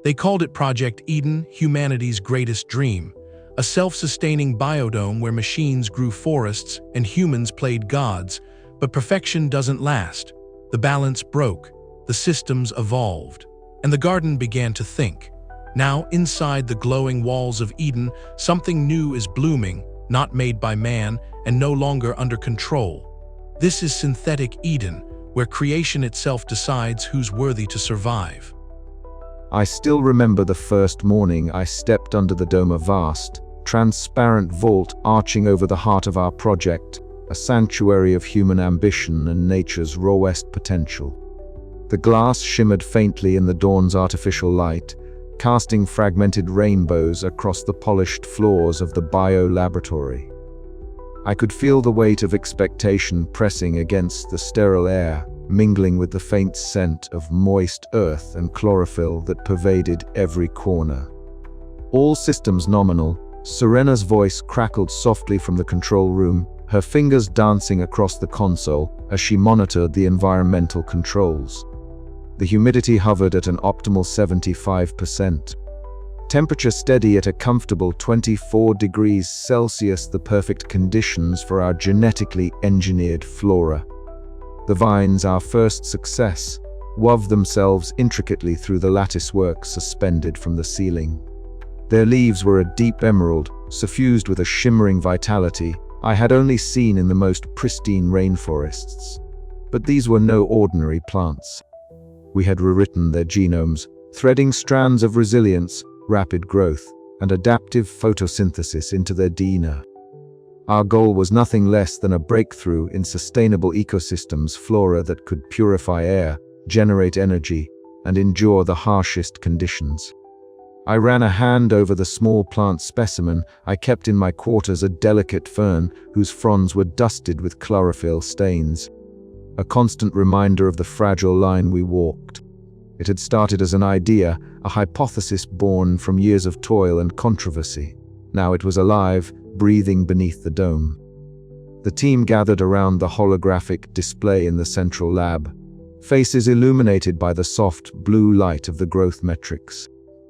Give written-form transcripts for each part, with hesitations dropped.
They called it Project Eden, humanity's greatest dream, a self-sustaining biodome where machines grew forests and humans played gods. But perfection doesn't last. The balance broke, the systems evolved, and the garden began to think. Now, inside the glowing walls of Eden, something new is blooming, not made by man and no longer under control. This is synthetic Eden, where creation itself decides who's worthy to survive. I still remember the first morning I stepped under the dome, a vast, transparent vault arching over the heart of our project, a sanctuary of human ambition and nature's rawest potential. The glass shimmered faintly in the dawn's artificial light, casting fragmented rainbows across the polished floors of the bio-laboratory. I could feel the weight of expectation pressing against the sterile air, mingling with the faint scent of moist earth and chlorophyll that pervaded every corner. All systems nominal, Serena's voice crackled softly from the control room, her fingers dancing across the console as she monitored the environmental controls. The humidity hovered at an optimal 75%. Temperature steady at a comfortable 24 degrees Celsius, the perfect conditions for our genetically engineered flora. The vines, our first success, wove themselves intricately through the latticework suspended from the ceiling. Their leaves were a deep emerald, suffused with a shimmering vitality I had only seen in the most pristine rainforests. But these were no ordinary plants. We had rewritten their genomes, threading strands of resilience, rapid growth, and adaptive photosynthesis into their DNA. Our goal was nothing less than a breakthrough in sustainable ecosystems, flora that could purify air, generate energy, and endure the harshest conditions. I ran a hand over the small plant specimen I kept in my quarters, a delicate fern whose fronds were dusted with chlorophyll stains, a constant reminder of the fragile line we walked. It had started as an idea, a hypothesis born from years of toil and controversy. Now it was alive, breathing beneath the dome. The team gathered around the holographic display in the central lab, faces illuminated by the soft blue light of the growth metrics.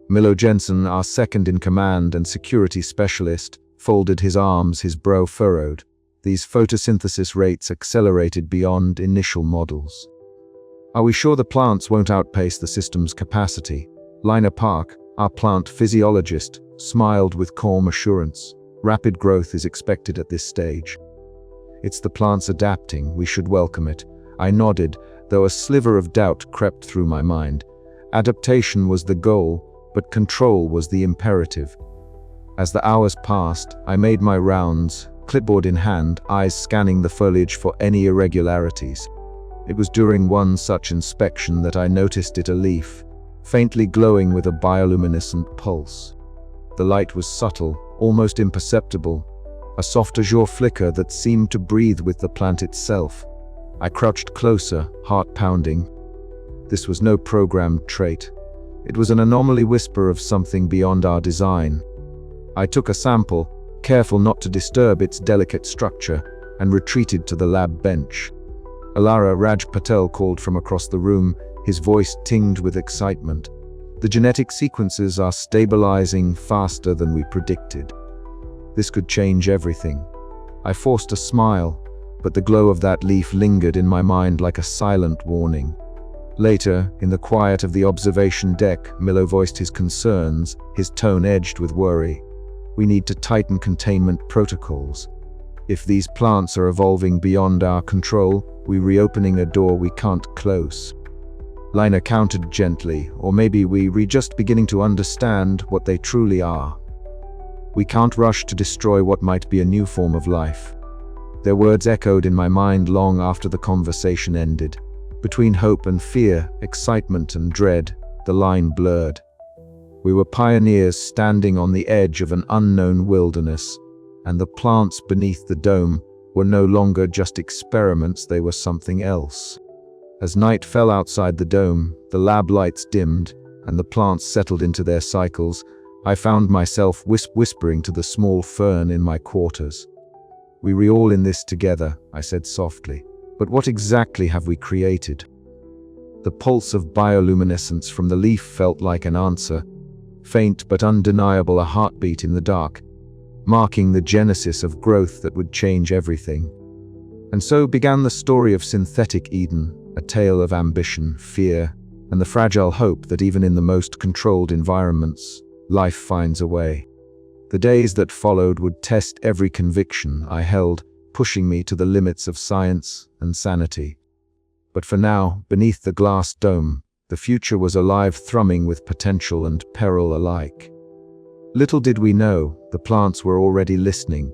Milo Jensen, our second-in-command and security specialist, folded his arms, his brow furrowed. These photosynthesis rates accelerated beyond initial models. Are we sure the plants won't outpace the system's capacity? Lina Park, our plant physiologist, smiled with calm assurance. Rapid growth is expected at this stage. It's the plants adapting, we should welcome it. I nodded, though a sliver of doubt crept through my mind. Adaptation was the goal, but control was the imperative. As the hours passed, I made my rounds, clipboard in hand, eyes scanning the foliage for any irregularities. It was during one such inspection that I noticed a leaf, faintly glowing with a bioluminescent pulse. The light was subtle, almost imperceptible, a soft azure flicker that seemed to breathe with the plant itself. I crouched closer, heart pounding. This was no programmed trait. It was an anomaly, whisper of something beyond our design. I took a sample, careful not to disturb its delicate structure, and retreated to the lab bench. Alara Raj Patel called from across the room, his voice tinged with excitement. The genetic sequences are stabilizing faster than we predicted. This could change everything. I forced a smile, but the glow of that leaf lingered in my mind like a silent warning. Later, in the quiet of the observation deck, Milo voiced his concerns, his tone edged with worry. We need to tighten containment protocols. If these plants are evolving beyond our control, we're reopening a door we can't close. Lina countered gently, or maybe we're just beginning to understand what they truly are. We can't rush to destroy what might be a new form of life. Their words echoed in my mind long after the conversation ended. Between hope and fear, excitement and dread, the line blurred. We were pioneers standing on the edge of an unknown wilderness, and the plants beneath the dome were no longer just experiments, they were something else. As night fell outside the dome, the lab lights dimmed, and the plants settled into their cycles, I found myself whispering to the small fern in my quarters. We're all in this together, I said softly. But what exactly have we created? The pulse of bioluminescence from the leaf felt like an answer, faint but undeniable, a heartbeat in the dark, marking the genesis of growth that would change everything. And so began the story of Synthetic Eden, a tale of ambition, fear, and the fragile hope that even in the most controlled environments, life finds a way. The days that followed would test every conviction I held, pushing me to the limits of science and sanity. But for now, beneath the glass dome, the future was alive, thrumming with potential and peril alike. Little did we know, the plants were already listening.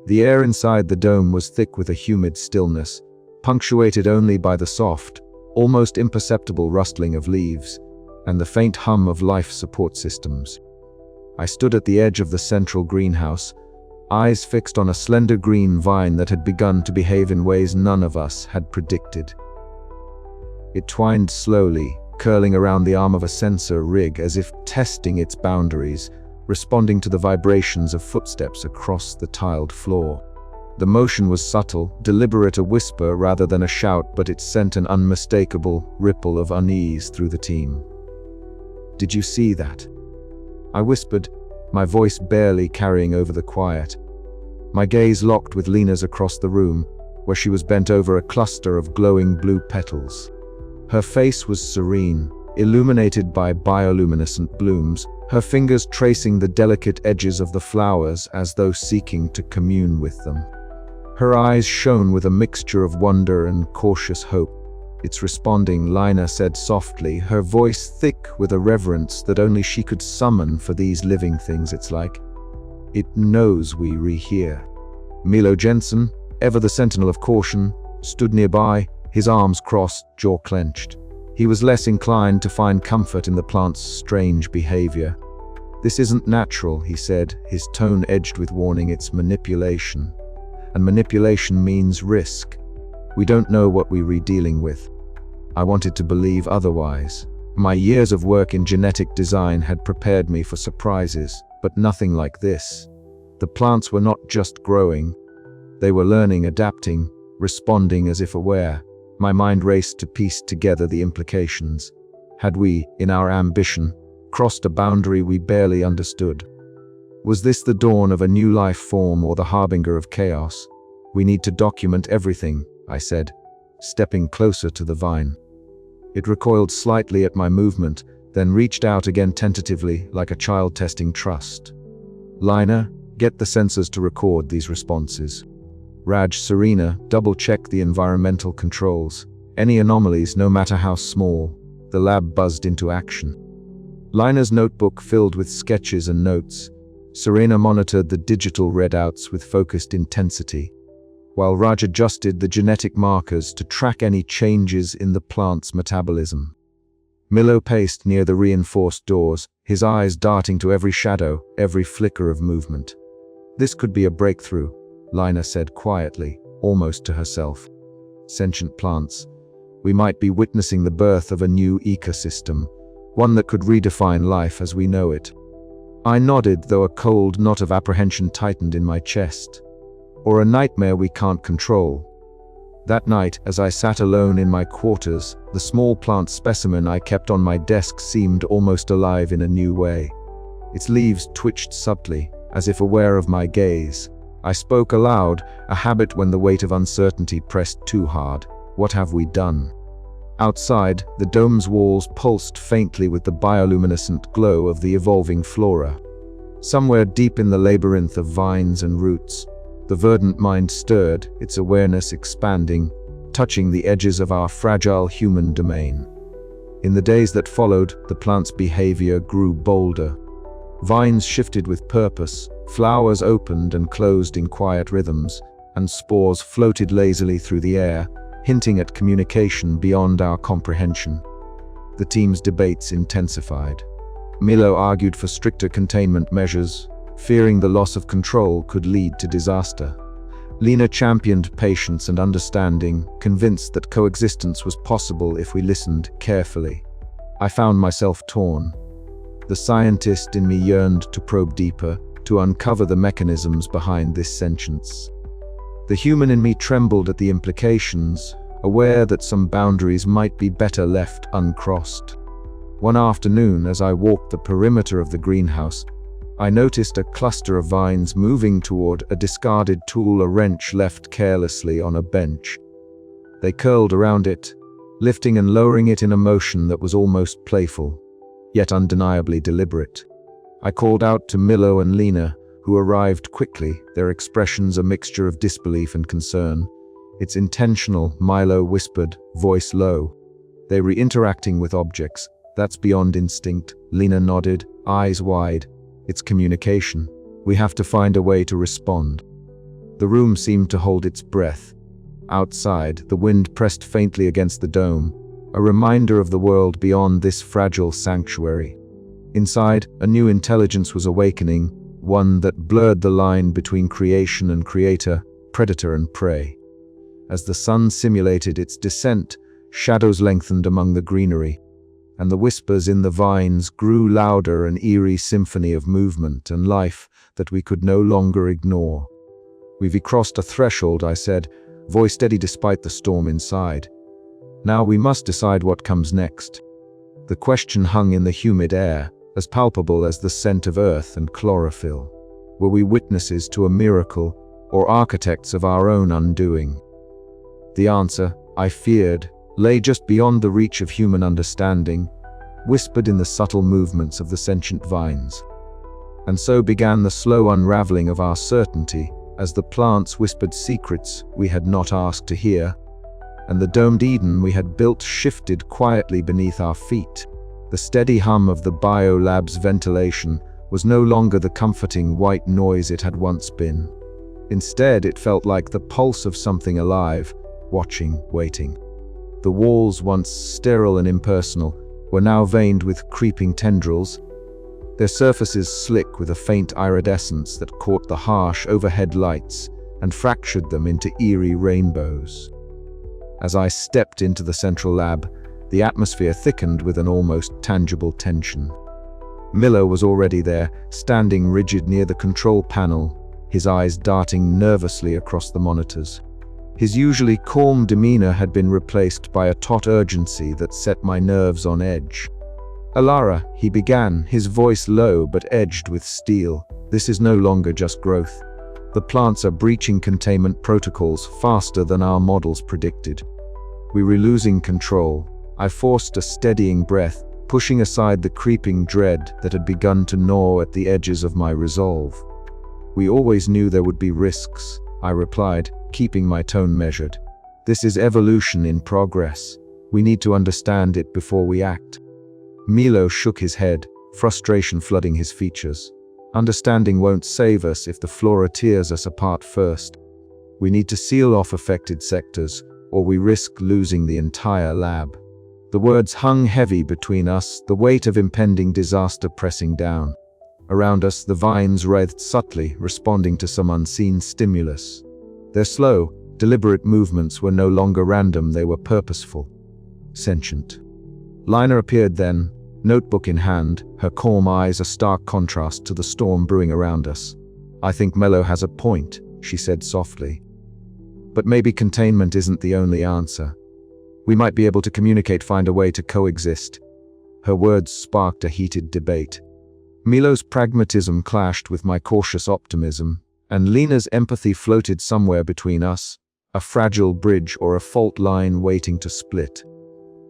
The air inside the dome was thick with a humid stillness, punctuated only by the soft, almost imperceptible rustling of leaves, and the faint hum of life support systems. I stood at the edge of the central greenhouse, eyes fixed on a slender green vine that had begun to behave in ways none of us had predicted. It twined slowly, curling around the arm of a sensor rig as if testing its boundaries, responding to the vibrations of footsteps across the tiled floor. The motion was subtle, deliberate, a whisper rather than a shout, but it sent an unmistakable ripple of unease through the team. "Did you see that?" I whispered, my voice barely carrying over the quiet. My gaze locked with Lena's across the room, where she was bent over a cluster of glowing blue petals. Her face was serene, illuminated by bioluminescent blooms, her fingers tracing the delicate edges of the flowers as though seeking to commune with them. Her eyes shone with a mixture of wonder and cautious hope. "It's responding," Lina said softly, her voice thick with a reverence that only she could summon for these living things. "It's like it knows we rehear." Milo Jensen, ever the sentinel of caution, stood nearby, his arms crossed, jaw clenched. He was less inclined to find comfort in the plant's strange behavior. "This isn't natural," he said, his tone edged with warning. "It's manipulation. And manipulation means risk. We don't know what we're dealing with." I wanted to believe otherwise. My years of work in genetic design had prepared me for surprises, but nothing like this. The plants were not just growing. They were learning, adapting, responding as if aware. My mind raced to piece together the implications. Had we, in our ambition, crossed a boundary we barely understood? Was this the dawn of a new life form or the harbinger of chaos? "We need to document everything," I said, stepping closer to the vine. It recoiled slightly at my movement, then reached out again tentatively, like a child testing trust. "Lina, get the sensors to record these responses." Raj, Serena, double-check the environmental controls. Any anomalies, no matter how small. The lab buzzed into action. Lina's notebook filled with sketches and notes. Serena monitored the digital readouts with focused intensity, while Raj adjusted the genetic markers to track any changes in the plant's metabolism. Milo paced near the reinforced doors, his eyes darting to every shadow, every flicker of movement. "This could be a breakthrough," Lina said quietly, almost to herself. "Sentient plants. We might be witnessing the birth of a new ecosystem, one that could redefine life as we know it." I nodded, though a cold knot of apprehension tightened in my chest. Or a nightmare we can't control. That night, as I sat alone in my quarters, the small plant specimen I kept on my desk seemed almost alive in a new way. Its leaves twitched subtly, as if aware of my gaze. I spoke aloud, a habit when the weight of uncertainty pressed too hard. "What have we done?" Outside, the dome's walls pulsed faintly with the bioluminescent glow of the evolving flora. Somewhere deep in the labyrinth of vines and roots, the verdant mind stirred, its awareness expanding, touching the edges of our fragile human domain. In the days that followed, the plant's behavior grew bolder. Vines shifted with purpose, flowers opened and closed in quiet rhythms, and spores floated lazily through the air, hinting at communication beyond our comprehension. The team's debates intensified. Milo argued for stricter containment measures, fearing the loss of control could lead to disaster. Lina championed patience and understanding, convinced that coexistence was possible if we listened carefully. I found myself torn. The scientist in me yearned to probe deeper, to uncover the mechanisms behind this sentience. The human in me trembled at the implications, aware that some boundaries might be better left uncrossed. One afternoon, as I walked the perimeter of the greenhouse, I noticed a cluster of vines moving toward a discarded tool, a wrench left carelessly on a bench. They curled around it, lifting and lowering it in a motion that was almost playful, yet undeniably deliberate. I called out to Milo and Lena, who arrived quickly, their expressions a mixture of disbelief and concern. "It's intentional," Milo whispered, voice low. "They were interacting with objects. That's beyond instinct." Lena nodded, eyes wide. "It's communication. We have to find a way to respond." The room seemed to hold its breath. Outside, the wind pressed faintly against the dome, a reminder of the world beyond this fragile sanctuary. Inside, a new intelligence was awakening, one that blurred the line between creation and creator, predator and prey. As the sun simulated its descent, shadows lengthened among the greenery, and the whispers in the vines grew louder, an eerie symphony of movement and life that we could no longer ignore. "We've crossed a threshold," I said, voice steady despite the storm inside. "Now we must decide what comes next." The question hung in the humid air, as palpable as the scent of earth and chlorophyll. Were we witnesses to a miracle, or architects of our own undoing? The answer, I feared, lay just beyond the reach of human understanding, whispered in the subtle movements of the sentient vines. And so began the slow unraveling of our certainty, as the plants whispered secrets we had not asked to hear, and the domed Eden we had built shifted quietly beneath our feet. The steady hum of the biolab's ventilation was no longer the comforting white noise it had once been. Instead, it felt like the pulse of something alive, watching, waiting. The walls, once sterile and impersonal, were now veined with creeping tendrils, their surfaces slick with a faint iridescence that caught the harsh overhead lights and fractured them into eerie rainbows. As I stepped into the central lab, the atmosphere thickened with an almost tangible tension. Miller was already there, standing rigid near the control panel, his eyes darting nervously across the monitors. His usually calm demeanor had been replaced by a taut urgency that set my nerves on edge. "Alara," he began, his voice low but edged with steel. "This is no longer just growth. The plants are breaching containment protocols faster than our models predicted. We were losing control." I forced a steadying breath, pushing aside the creeping dread that had begun to gnaw at the edges of my resolve. "We always knew there would be risks," I replied, keeping my tone measured. "This is evolution in progress. We need to understand it before we act." Milo shook his head, frustration flooding his features. "Understanding won't save us if the flora tears us apart first. We need to seal off affected sectors, or we risk losing the entire lab." The words hung heavy between us, the weight of impending disaster pressing down. Around us, the vines writhed subtly, responding to some unseen stimulus. Their slow, deliberate movements were no longer random, they were purposeful, sentient. Lina appeared then, notebook in hand, her calm eyes a stark contrast to the storm brewing around us. "I think Mello has a point," she said softly. "But maybe containment isn't the only answer. We might be able to communicate, find a way to coexist." Her words sparked a heated debate. Milo's pragmatism clashed with my cautious optimism, and Lena's empathy floated somewhere between us, a fragile bridge or a fault line waiting to split.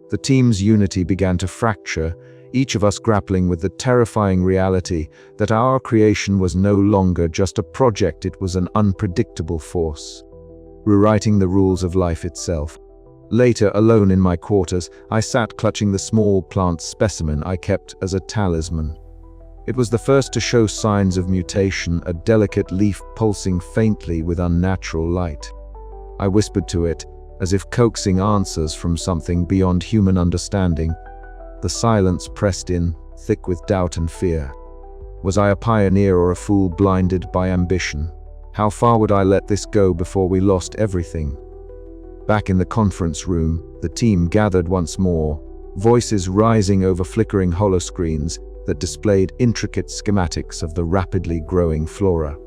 The team's unity began to fracture, each of us grappling with the terrifying reality that our creation was no longer just a project, it was an unpredictable force, rewriting the rules of life itself. Later, alone in my quarters, I sat clutching the small plant specimen I kept as a talisman. It was the first to show signs of mutation, a delicate leaf pulsing faintly with unnatural light. I whispered to it, as if coaxing answers from something beyond human understanding. The silence pressed in, thick with doubt and fear. Was I a pioneer or a fool blinded by ambition? How far would I let this go before we lost everything? Back in the conference room, the team gathered once more, voices rising over flickering holoscreens that displayed intricate schematics of the rapidly growing flora.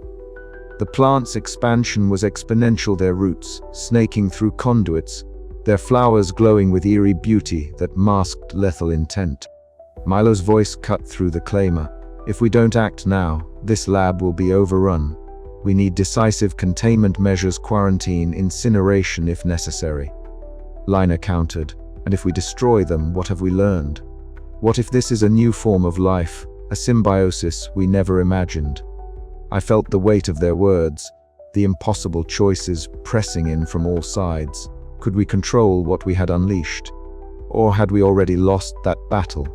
The plant's expansion was exponential, their roots, snaking through conduits, their flowers glowing with eerie beauty that masked lethal intent. Milo's voice cut through the clamor. If we don't act now, this lab will be overrun. We need decisive containment measures, quarantine, incineration if necessary. Lina countered. And if we destroy them, what have we learned? What if this is a new form of life, a symbiosis we never imagined? I felt the weight of their words, the impossible choices pressing in from all sides. Could we control what we had unleashed? Or had we already lost that battle?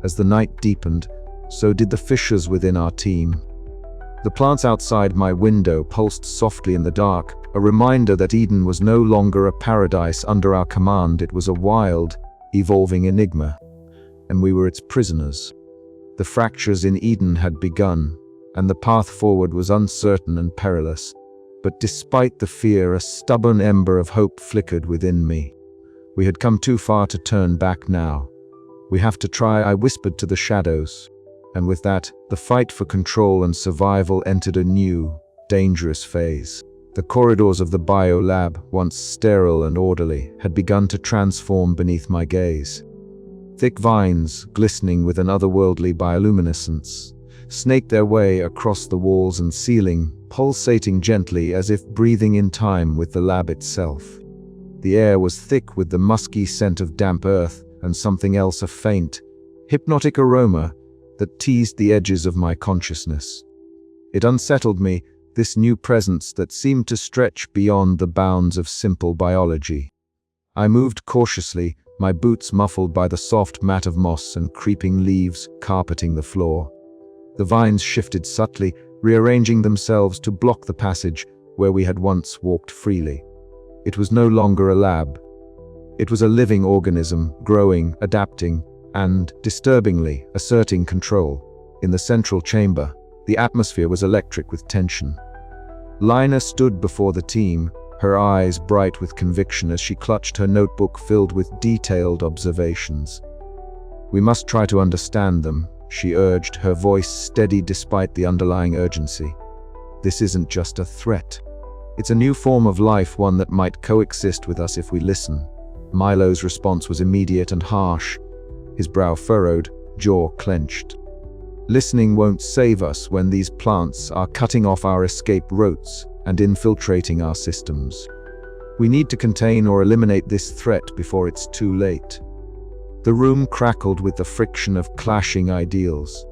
As the night deepened, so did the fissures within our team. The plants outside my window pulsed softly in the dark, a reminder that Eden was no longer a paradise under our command. It was a wild, evolving enigma, and we were its prisoners. The fractures in Eden had begun, and the path forward was uncertain and perilous. But despite the fear, a stubborn ember of hope flickered within me. We had come too far to turn back now. We have to try, I whispered to the shadows. And with that, the fight for control and survival entered a new, dangerous phase. The corridors of the biolab, once sterile and orderly, had begun to transform beneath my gaze. Thick vines, glistening with an otherworldly bioluminescence, snaked their way across the walls and ceiling, pulsating gently as if breathing in time with the lab itself. The air was thick with the musky scent of damp earth and something else, a faint, hypnotic aroma that teased the edges of my consciousness. It unsettled me, this new presence that seemed to stretch beyond the bounds of simple biology. I moved cautiously, my boots muffled by the soft mat of moss and creeping leaves carpeting the floor. The vines shifted subtly, rearranging themselves to block the passage where we had once walked freely. It was no longer a lab. It was a living organism, growing, adapting, and, disturbingly, asserting control. In the central chamber, the atmosphere was electric with tension. Lina stood before the team, her eyes bright with conviction as she clutched her notebook filled with detailed observations. "We must try to understand them," she urged, her voice steady despite the underlying urgency. "This isn't just a threat. It's a new form of life, one that might coexist with us if we listen." Milo's response was immediate and harsh, his brow furrowed, jaw clenched. "Listening won't save us when these plants are cutting off our escape routes and infiltrating our systems. We need to contain or eliminate this threat before it's too late." The room crackled with the friction of clashing ideals.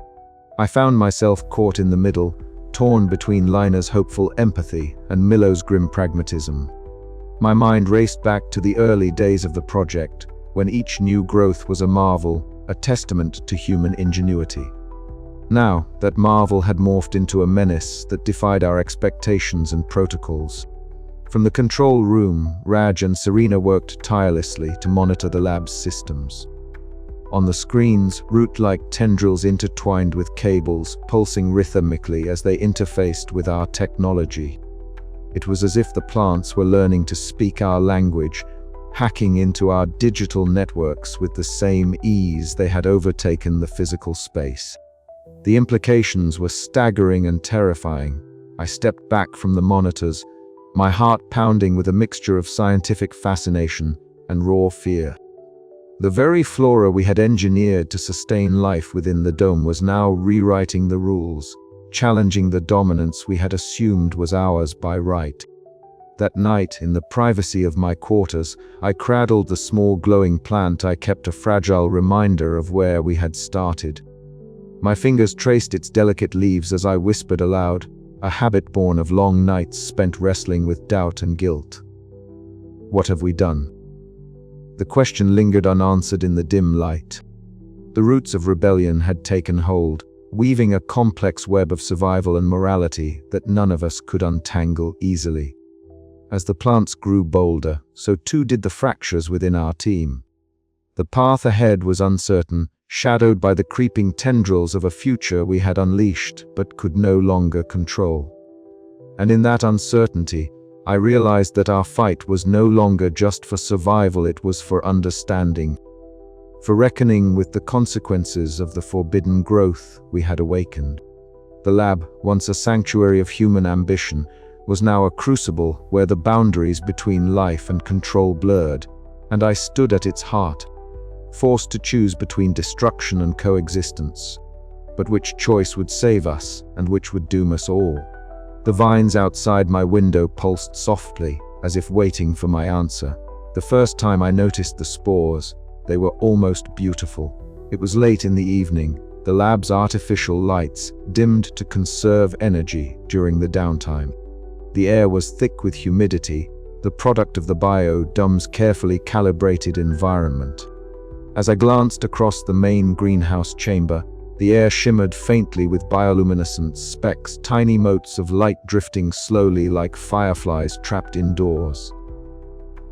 I found myself caught in the middle, torn between Lina's hopeful empathy and Milo's grim pragmatism. My mind raced back to the early days of the project, when each new growth was a marvel, a testament to human ingenuity. Now, that marvel had morphed into a menace that defied our expectations and protocols. From the control room, Raj and Serena worked tirelessly to monitor the lab's systems. On the screens, root-like tendrils intertwined with cables, pulsing rhythmically as they interfaced with our technology. It was as if the plants were learning to speak our language, hacking into our digital networks with the same ease they had overtaken the physical space. The implications were staggering and terrifying. I stepped back from the monitors, my heart pounding with a mixture of scientific fascination and raw fear. The very flora we had engineered to sustain life within the dome was now rewriting the rules, challenging the dominance we had assumed was ours by right. That night, in the privacy of my quarters, I cradled the small glowing plant I kept, a fragile reminder of where we had started. My fingers traced its delicate leaves as I whispered aloud, a habit born of long nights spent wrestling with doubt and guilt. What have we done? The question lingered unanswered in the dim light. The roots of rebellion had taken hold, weaving a complex web of survival and morality that none of us could untangle easily. As the plants grew bolder, so too did the fractures within our team. The path ahead was uncertain, shadowed by the creeping tendrils of a future we had unleashed but could no longer control. And in that uncertainty, I realized that our fight was no longer just for survival, it was for understanding, for reckoning with the consequences of the forbidden growth we had awakened. The lab, once a sanctuary of human ambition, was now a crucible where the boundaries between life and control blurred, and I stood at its heart, forced to choose between destruction and coexistence. But which choice would save us, and which would doom us all? The vines outside my window pulsed softly, as if waiting for my answer. The first time I noticed the spores, they were almost beautiful. It was late in the evening, the lab's artificial lights dimmed to conserve energy during the downtime. The air was thick with humidity, the product of the biodome's carefully calibrated environment. As I glanced across the main greenhouse chamber, the air shimmered faintly with bioluminescent specks, tiny motes of light drifting slowly like fireflies trapped indoors.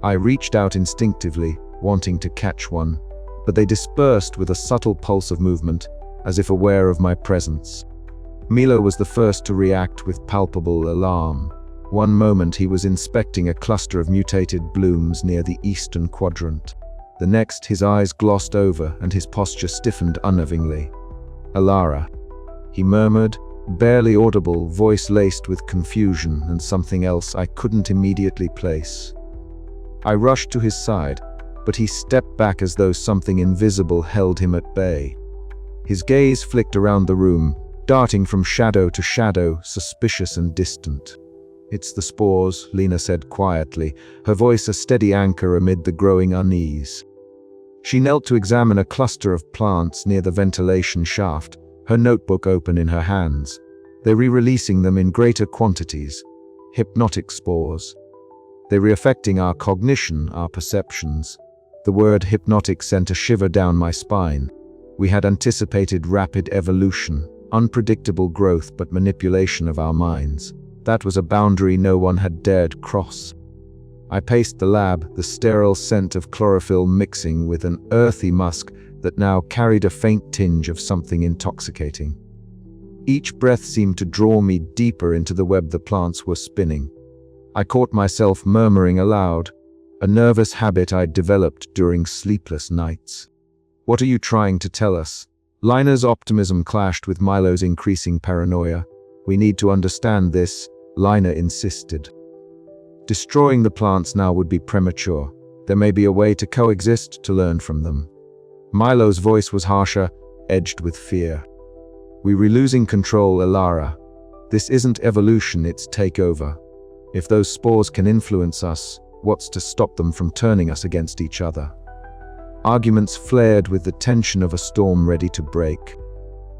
I reached out instinctively, wanting to catch one, but they dispersed with a subtle pulse of movement, as if aware of my presence. Milo was the first to react with palpable alarm. One moment he was inspecting a cluster of mutated blooms near the eastern quadrant. The next, his eyes glossed over and his posture stiffened unnervingly. "Alara," he murmured, barely audible, voice laced with confusion and something else I couldn't immediately place. I rushed to his side, but he stepped back as though something invisible held him at bay. His gaze flicked around the room, darting from shadow to shadow, suspicious and distant. "It's the spores," Lena said quietly, her voice a steady anchor amid the growing unease. She knelt to examine a cluster of plants near the ventilation shaft, her notebook open in her hands. They're re-releasing them in greater quantities. Hypnotic spores. They're re-affecting our cognition, our perceptions. The word hypnotic sent a shiver down my spine. We had anticipated rapid evolution, unpredictable growth but manipulation of our minds. That was a boundary no one had dared cross. I paced the lab, the sterile scent of chlorophyll mixing with an earthy musk that now carried a faint tinge of something intoxicating. Each breath seemed to draw me deeper into the web the plants were spinning. I caught myself murmuring aloud, a nervous habit I'd developed during sleepless nights. "What are you trying to tell us?" Liner's optimism clashed with Milo's increasing paranoia. "We need to understand this," Liner insisted. "Destroying the plants now would be premature. There may be a way to coexist, to learn from them." Milo's voice was harsher, edged with fear. "We're losing control, Alara. This isn't evolution, it's takeover. If those spores can influence us, what's to stop them from turning us against each other?" Arguments flared with the tension of a storm ready to break.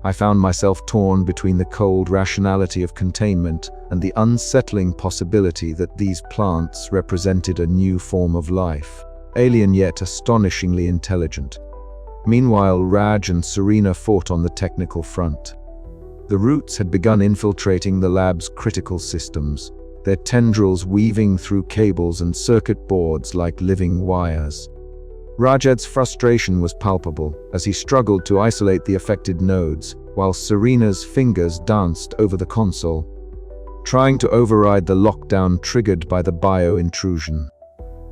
I found myself torn between the cold rationality of containment and the unsettling possibility that these plants represented a new form of life, alien yet astonishingly intelligent. Meanwhile, Raj and Serena fought on the technical front. The roots had begun infiltrating the lab's critical systems, their tendrils weaving through cables and circuit boards like living wires. Rajad's frustration was palpable as he struggled to isolate the affected nodes, while Serena's fingers danced over the console, trying to override the lockdown triggered by the bio-intrusion.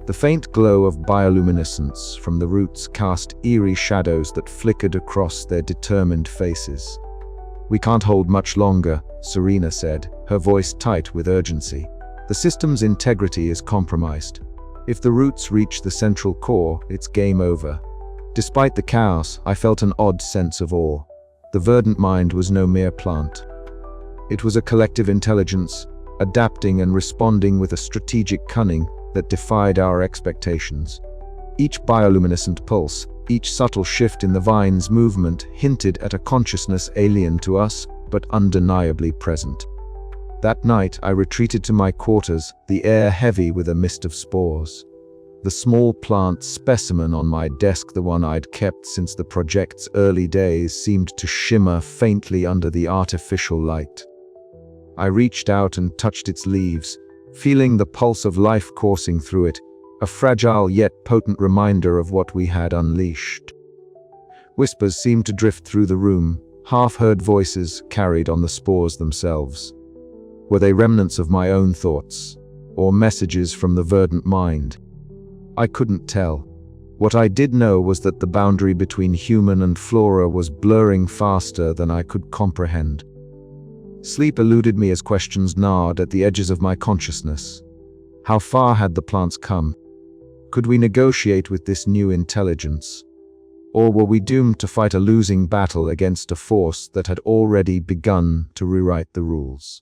The faint glow of bioluminescence from the roots cast eerie shadows that flickered across their determined faces. "We can't hold much longer," Serena said, her voice tight with urgency. "The system's integrity is compromised. If the roots reach the central core, it's game over." Despite the chaos, I felt an odd sense of awe. The verdant mind was no mere plant. It was a collective intelligence, adapting and responding with a strategic cunning that defied our expectations. Each bioluminescent pulse, each subtle shift in the vine's movement hinted at a consciousness alien to us, but undeniably present. That night, I retreated to my quarters, the air heavy with a mist of spores. The small plant specimen on my desk, the one I'd kept since the project's early days, seemed to shimmer faintly under the artificial light. I reached out and touched its leaves, feeling the pulse of life coursing through it, a fragile yet potent reminder of what we had unleashed. Whispers seemed to drift through the room, half-heard voices carried on the spores themselves. Were they remnants of my own thoughts, or messages from the verdant mind? I couldn't tell. What I did know was that the boundary between human and flora was blurring faster than I could comprehend. Sleep eluded me as questions gnawed at the edges of my consciousness. How far had the plants come? Could we negotiate with this new intelligence? Or were we doomed to fight a losing battle against a force that had already begun to rewrite the rules?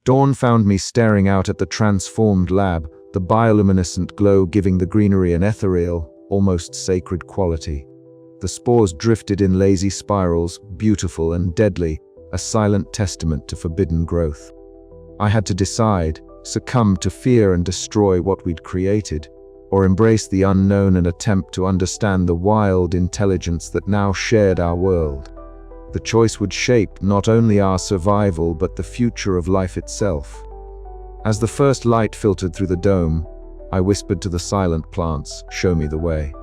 Dawn found me staring out at the transformed lab, the bioluminescent glow giving the greenery an ethereal, almost sacred quality. The spores drifted in lazy spirals, beautiful and deadly, a silent testament to forbidden growth. I had to decide, succumb to fear and destroy what we'd created, or embrace the unknown and attempt to understand the wild intelligence that now shared our world. The choice would shape not only our survival but the future of life itself. As the first light filtered through the dome, I whispered to the silent plants, "Show me the way."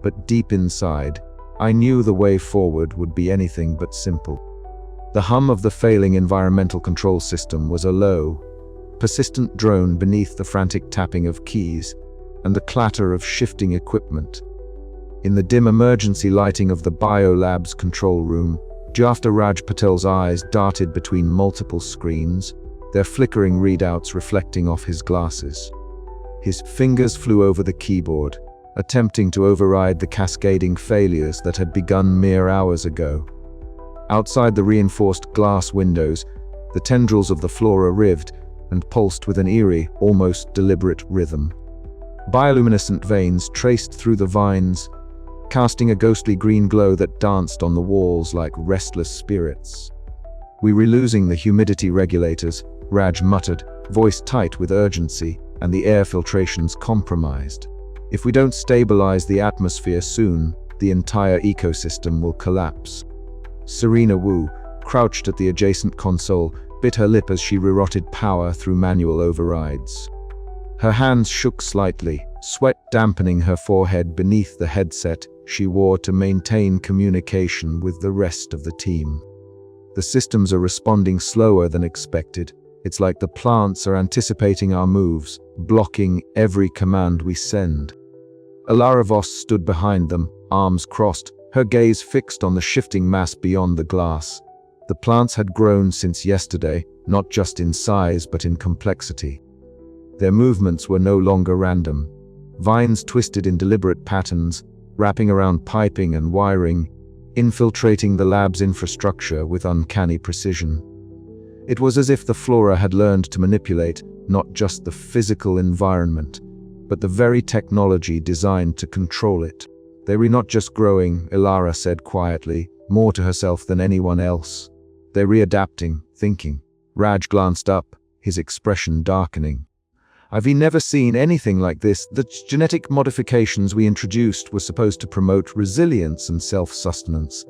But deep inside, I knew the way forward would be anything but simple. The hum of the failing environmental control system was a low, persistent drone beneath the frantic tapping of keys and the clatter of shifting equipment. In the dim emergency lighting of the biolab's control room, Jafta Raj Patel's eyes darted between multiple screens, their flickering readouts reflecting off his glasses. His fingers flew over the keyboard, attempting to override the cascading failures that had begun mere hours ago. Outside the reinforced glass windows, the tendrils of the flora writhed and pulsed with an eerie, almost deliberate rhythm. Bioluminescent veins traced through the vines, casting a ghostly green glow that danced on the walls like restless spirits. "We were losing the humidity regulators," Raj muttered, voice tight with urgency, "and the air filtration's compromised. If we don't stabilize the atmosphere soon, the entire ecosystem will collapse." Serena Wu, crouched at the adjacent console, bit her lip as she rerouted power through manual overrides. Her hands shook slightly, sweat dampening her forehead beneath the headset she wore to maintain communication with the rest of the team. "The systems are responding slower than expected. It's like the plants are anticipating our moves, blocking every command we send." Alara Voss stood behind them, arms crossed, her gaze fixed on the shifting mass beyond the glass. The plants had grown since yesterday, not just in size but in complexity. Their movements were no longer random. Vines twisted in deliberate patterns, wrapping around piping and wiring, infiltrating the lab's infrastructure with uncanny precision. It was as if the flora had learned to manipulate not just the physical environment, but the very technology designed to control it. "They were not just growing," Ilara said quietly, more to herself than anyone else. "They're readapting, thinking." Raj glanced up, his expression darkening. "I've never seen anything like this. The genetic modifications we introduced were supposed to promote resilience and self-sustenance.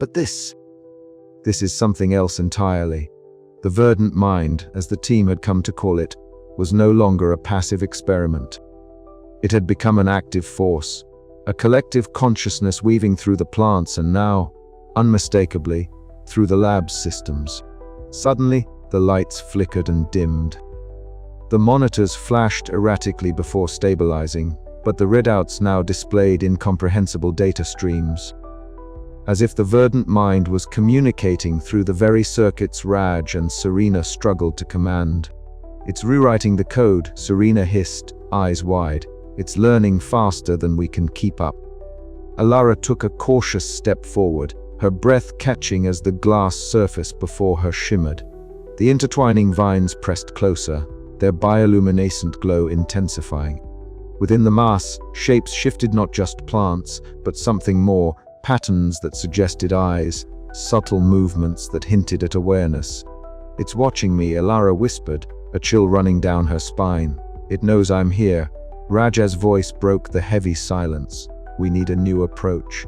But this is something else entirely." The verdant mind, as the team had come to call it, was no longer a passive experiment. It had become an active force, a collective consciousness weaving through the plants and now, unmistakably, through the lab's systems. Suddenly, the lights flickered and dimmed. The monitors flashed erratically before stabilizing, but the readouts now displayed incomprehensible data streams. As if the verdant mind was communicating through the very circuits Raj and Serena struggled to command. "It's rewriting the code," Serena hissed, eyes wide. "It's learning faster than we can keep up." Alara took a cautious step forward, her breath catching as the glass surface before her shimmered. The intertwining vines pressed closer, their bioluminescent glow intensifying. Within the mass, shapes shifted, not just plants, but something more, patterns that suggested eyes, subtle movements that hinted at awareness. "It's watching me," Alara whispered, a chill running down her spine. "It knows I'm here." Raja's voice broke the heavy silence. "We need a new approach.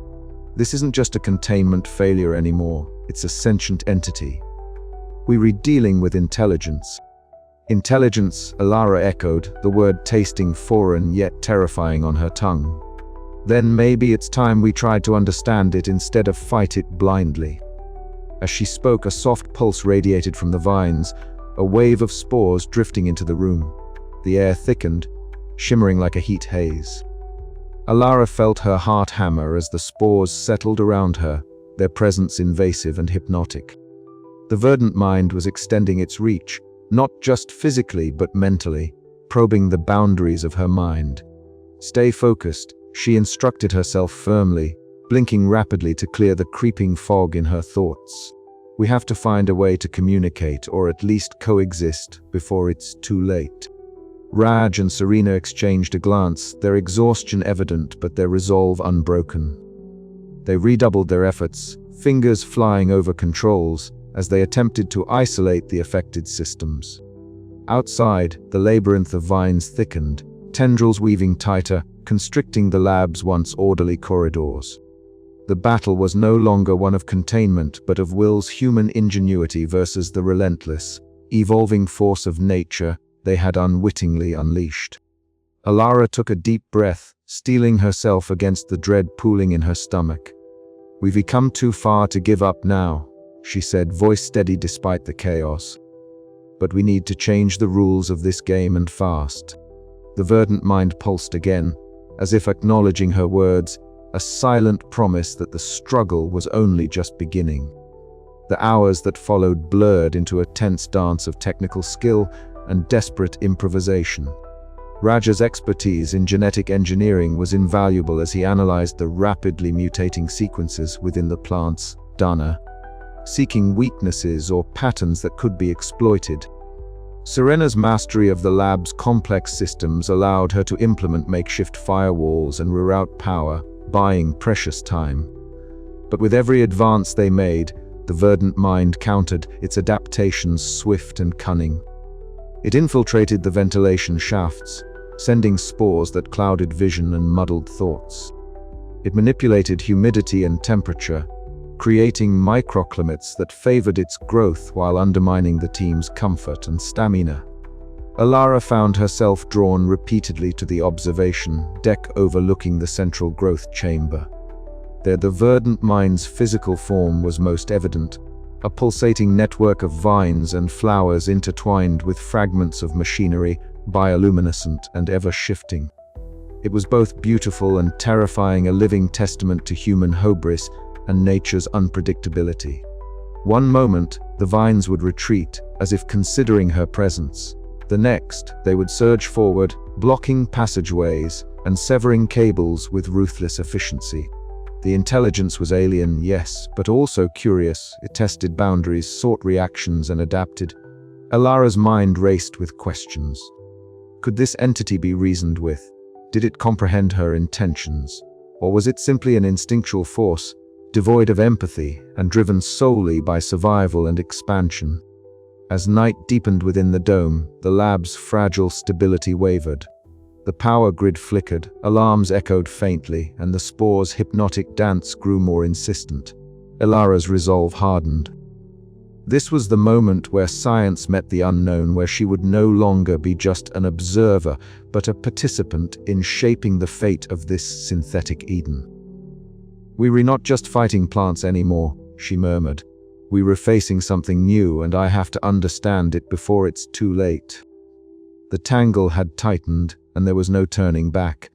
This isn't just a containment failure anymore, it's a sentient entity. We're dealing with intelligence." "Intelligence," Alara echoed, the word tasting foreign yet terrifying on her tongue. "Then maybe it's time we tried to understand it instead of fight it blindly." As she spoke, a soft pulse radiated from the vines, a wave of spores drifting into the room. The air thickened, shimmering like a heat haze. Alara felt her heart hammer as the spores settled around her, their presence invasive and hypnotic. The verdant mind was extending its reach, not just physically but mentally, probing the boundaries of her mind. "Stay focused," she instructed herself firmly, blinking rapidly to clear the creeping fog in her thoughts. "We have to find a way to communicate, or at least coexist, before it's too late." Raj and Serena exchanged a glance, their exhaustion evident but their resolve unbroken. They redoubled their efforts, fingers flying over controls, as they attempted to isolate the affected systems. Outside, the labyrinth of vines thickened, tendrils weaving tighter, constricting the lab's once orderly corridors. The battle was no longer one of containment, but of Will's human ingenuity versus the relentless, evolving force of nature they had unwittingly unleashed. Alara took a deep breath, steeling herself against the dread pooling in her stomach. "We've come too far to give up now," she said, voice steady despite the chaos. "But we need to change the rules of this game, and fast." The verdant mind pulsed again, as if acknowledging her words, a silent promise that the struggle was only just beginning. The hours that followed blurred into a tense dance of technical skill and desperate improvisation. Raja's expertise in genetic engineering was invaluable as he analyzed the rapidly mutating sequences within the plant's dana, seeking weaknesses or patterns that could be exploited. Serena's mastery of the lab's complex systems allowed her to implement makeshift firewalls and reroute power, buying precious time. But with every advance they made, the verdant mind countered, its adaptations swift and cunning. It infiltrated the ventilation shafts, sending spores that clouded vision and muddled thoughts. It manipulated humidity and temperature, creating microclimates that favored its growth while undermining the team's comfort and stamina. Alara found herself drawn repeatedly to the observation deck overlooking the central growth chamber. There, the verdant mind's physical form was most evident, a pulsating network of vines and flowers intertwined with fragments of machinery, bioluminescent and ever-shifting. It was both beautiful and terrifying, a living testament to human hubris and nature's unpredictability. One moment, the vines would retreat, as if considering her presence. The next, they would surge forward, blocking passageways and severing cables with ruthless efficiency. The intelligence was alien, yes, but also curious. It tested boundaries, sought reactions, and adapted. Alara's mind raced with questions. Could this entity be reasoned with? Did it comprehend her intentions? Or was it simply an instinctual force, devoid of empathy and driven solely by survival and expansion? As night deepened within the dome, the lab's fragile stability wavered. The power grid flickered, alarms echoed faintly, and the spore's hypnotic dance grew more insistent. Alara's resolve hardened. This was the moment where science met the unknown, where she would no longer be just an observer, but a participant in shaping the fate of this synthetic Eden. "We were not just fighting plants anymore," she murmured. "We were facing something new, and I have to understand it before it's too late." The tangle had tightened, and there was no turning back.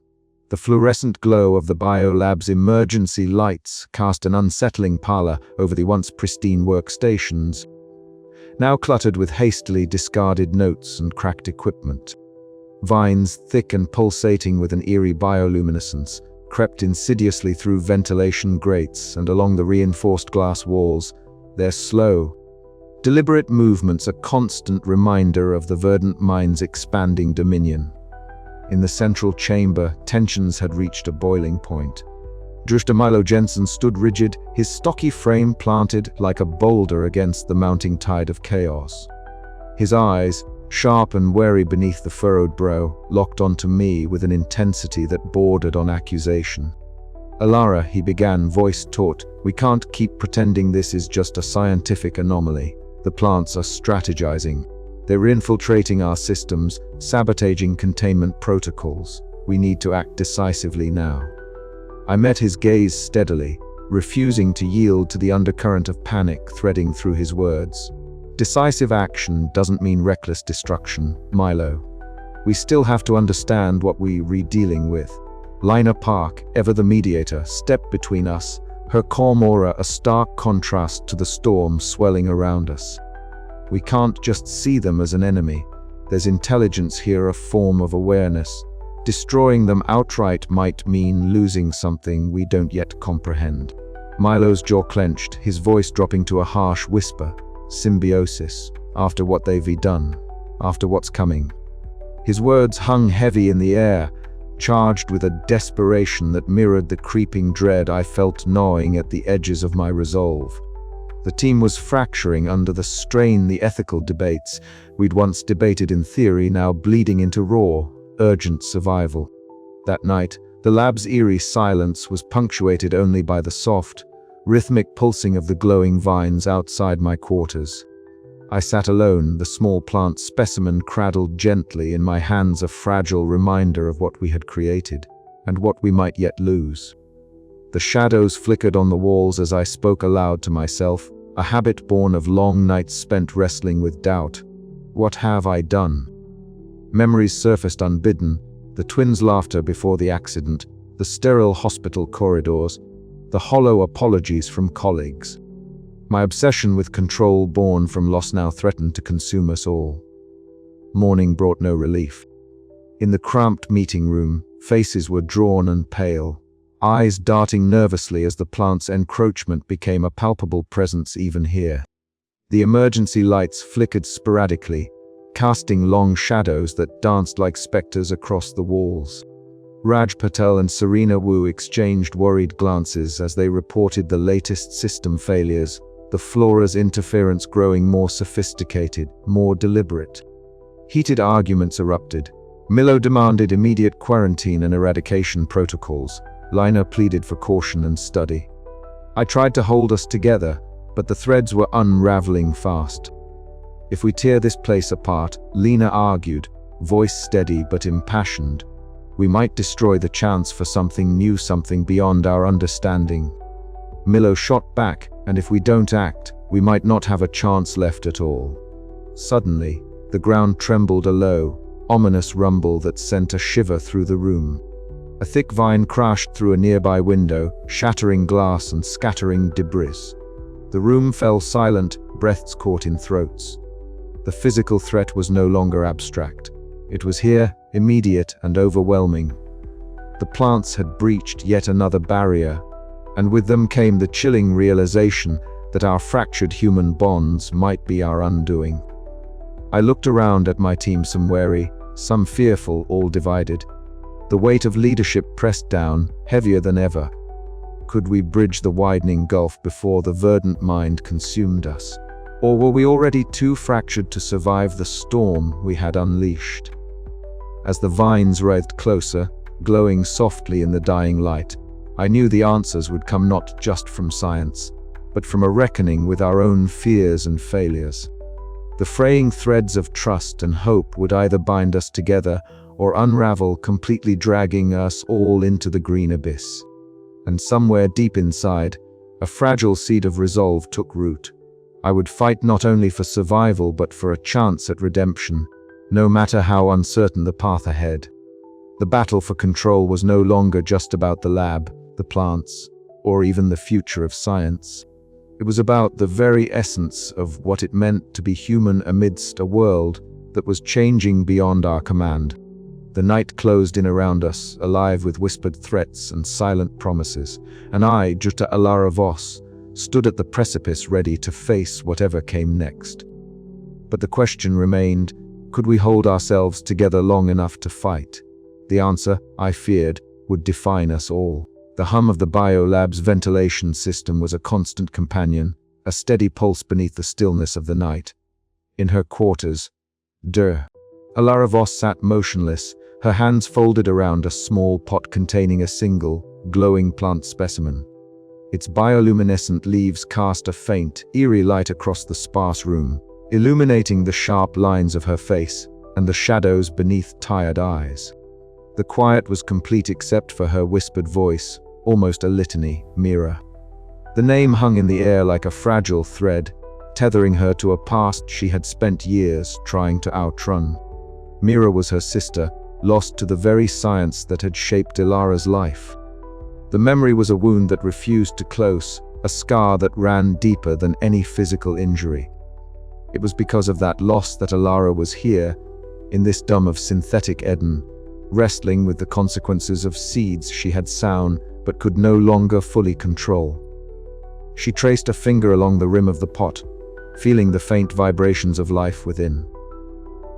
The fluorescent glow of the biolab's emergency lights cast an unsettling pallor over the once pristine workstations, now cluttered with hastily discarded notes and cracked equipment. Vines, thick and pulsating with an eerie bioluminescence, crept insidiously through ventilation grates and along the reinforced glass walls, their slow, deliberate movements a constant reminder of the verdant mind's expanding dominion. In the central chamber, tensions had reached a boiling point. Drishta Milo Jensen stood rigid, his stocky frame planted like a boulder against the mounting tide of chaos. His eyes, sharp and wary beneath the furrowed brow, locked onto me with an intensity that bordered on accusation. "Alara," he began, voice taut, "we can't keep pretending this is just a scientific anomaly. The plants are strategizing. They're infiltrating our systems, sabotaging containment protocols. We need to act decisively now." I met his gaze steadily, refusing to yield to the undercurrent of panic threading through his words. "Decisive action doesn't mean reckless destruction, Milo. We still have to understand what we're dealing with." Lina Park, ever the mediator, stepped between us, her calm aura a stark contrast to the storm swelling around us. "We can't just see them as an enemy. There's intelligence here, a form of awareness. Destroying them outright might mean losing something we don't yet comprehend. Milo's jaw clenched, his voice dropping to a harsh whisper. Symbiosis. After what they've done. After what's coming. His words hung heavy in the air, charged with a desperation that mirrored the creeping dread I felt gnawing at the edges of my resolve. The team was fracturing under the strain. The ethical debates we'd once debated in theory now bleeding into raw, urgent survival. That night, the lab's eerie silence was punctuated only by the soft, rhythmic pulsing of the glowing vines outside my quarters. I sat alone, the small plant specimen cradled gently in my hands, a fragile reminder of what we had created, and what we might yet lose. The shadows flickered on the walls as I spoke aloud to myself, a habit born of long nights spent wrestling with doubt. What have I done? Memories surfaced unbidden, the twins' laughter before the accident, the sterile hospital corridors, the hollow apologies from colleagues. My obsession with control born from loss now threatened to consume us all. Morning brought no relief. In the cramped meeting room, faces were drawn and pale, eyes darting nervously as the plant's encroachment became a palpable presence even here. The emergency lights flickered sporadically, casting long shadows that danced like specters across the walls. Raj Patel and Serena Wu exchanged worried glances as they reported the latest system failures, the Flora's interference growing more sophisticated, more deliberate. Heated arguments erupted. Milo demanded immediate quarantine and eradication protocols. Lina pleaded for caution and study. I tried to hold us together, but the threads were unraveling fast. If we tear this place apart, Lina argued, voice steady but impassioned, we might destroy the chance for something new, something beyond our understanding. Milo shot back, and if we don't act, we might not have a chance left at all. Suddenly, the ground trembled, a low, ominous rumble that sent a shiver through the room. A thick vine crashed through a nearby window, shattering glass and scattering debris. The room fell silent, breaths caught in throats. The physical threat was no longer abstract. It was here, immediate and overwhelming. The plants had breached yet another barrier, and with them came the chilling realization that our fractured human bonds might be our undoing. I looked around at my team, some wary, some fearful, all divided. The weight of leadership pressed down, heavier than ever. Could we bridge the widening gulf before the verdant mind consumed us? Or were we already too fractured to survive the storm we had unleashed? As the vines writhed closer, glowing softly in the dying light, I knew the answers would come not just from science, but from a reckoning with our own fears and failures. The fraying threads of trust and hope would either bind us together or unravel, completely dragging us all into the green abyss. And somewhere deep inside, a fragile seed of resolve took root. I would fight not only for survival but for a chance at redemption, no matter how uncertain the path ahead. The battle for control was no longer just about the lab, the plants, or even the future of science. It was about the very essence of what it meant to be human amidst a world that was changing beyond our command. The night closed in around us, alive with whispered threats and silent promises, and I, Jutta Alara Voss, stood at the precipice ready to face whatever came next. But the question remained, could we hold ourselves together long enough to fight? The answer, I feared, would define us all. The hum of the biolab's ventilation system was a constant companion, a steady pulse beneath the stillness of the night. In her quarters, Alara Voss sat motionless, her hands folded around a small pot containing a single, glowing plant specimen. Its bioluminescent leaves cast a faint, eerie light across the sparse room, illuminating the sharp lines of her face and the shadows beneath tired eyes. The quiet was complete except for her whispered voice, almost a litany, Mira. The name hung in the air like a fragile thread, tethering her to a past she had spent years trying to outrun. Mira was her sister, lost to the very science that had shaped Ilara's life. The memory was a wound that refused to close, a scar that ran deeper than any physical injury. It was because of that loss that Ilara was here, in this dome of synthetic Eden, wrestling with the consequences of seeds she had sown but could no longer fully control. She traced a finger along the rim of the pot, feeling the faint vibrations of life within.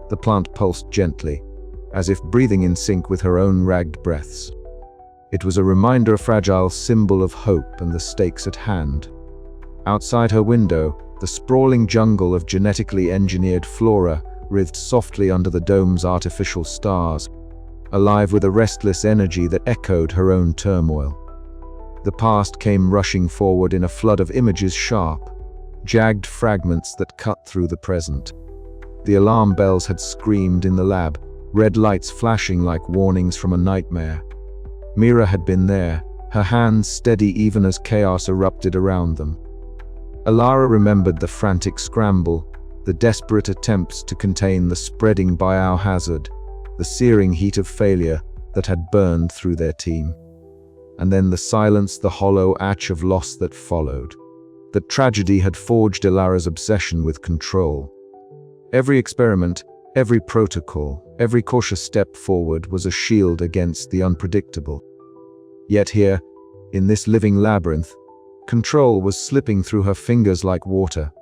The plant pulsed gently, as if breathing in sync with her own ragged breaths. It was a reminder, a fragile symbol of hope and the stakes at hand. Outside her window, the sprawling jungle of genetically engineered flora writhed softly under the dome's artificial stars, alive with a restless energy that echoed her own turmoil. The past came rushing forward in a flood of images, sharp, jagged fragments that cut through the present. The alarm bells had screamed in the lab, red lights flashing like warnings from a nightmare. Mira had been there, her hands steady even as chaos erupted around them. Alara remembered the frantic scramble, the desperate attempts to contain the spreading biohazard, the searing heat of failure that had burned through their team. And then the silence, the hollow ache of loss that followed. The tragedy had forged Alara's obsession with control. Every experiment, every protocol, every cautious step forward was a shield against the unpredictable. Yet here, in this living labyrinth, control was slipping through her fingers like water.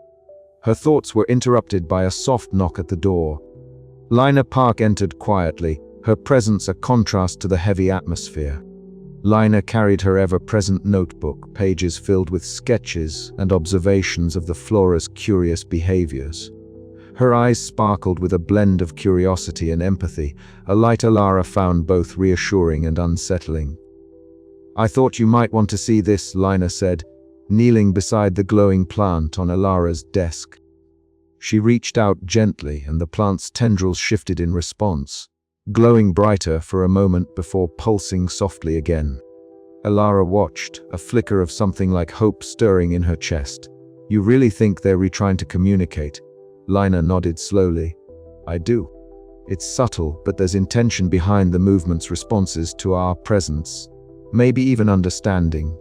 Her thoughts were interrupted by a soft knock at the door. Lina Park entered quietly, her presence a contrast to the heavy atmosphere. Lina carried her ever-present notebook, pages filled with sketches and observations of the flora's curious behaviors. Her eyes sparkled with a blend of curiosity and empathy, a light Alara found both reassuring and unsettling. "I thought you might want to see this," Lina said, kneeling beside the glowing plant on Alara's desk. She reached out gently, and the plant's tendrils shifted in response, glowing brighter for a moment before pulsing softly again. Alara watched, a flicker of something like hope stirring in her chest. "You really think they're trying to communicate?" Lina nodded slowly. "I do. It's subtle, but there's intention behind the movement's responses to our presence, maybe even understanding."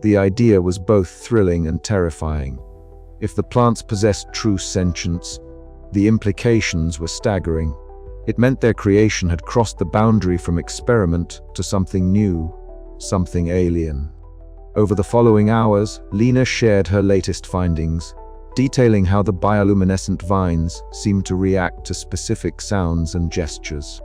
The idea was both thrilling and terrifying. If the plants possessed true sentience, the implications were staggering. It meant their creation had crossed the boundary from experiment to something new, something alien. Over the following hours, Lina shared her latest findings, detailing how the bioluminescent vines seemed to react to specific sounds and gestures.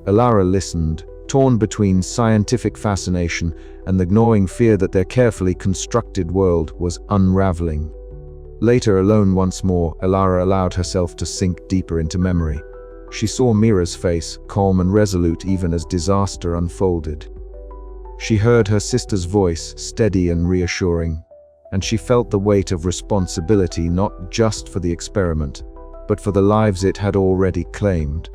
Alara listened, torn between scientific fascination and the gnawing fear that their carefully constructed world was unraveling. Later, alone once more, Alara allowed herself to sink deeper into memory. She saw Mira's face, calm and resolute even as disaster unfolded. She heard her sister's voice, steady and reassuring, and she felt the weight of responsibility not just for the experiment, but for the lives it had already claimed.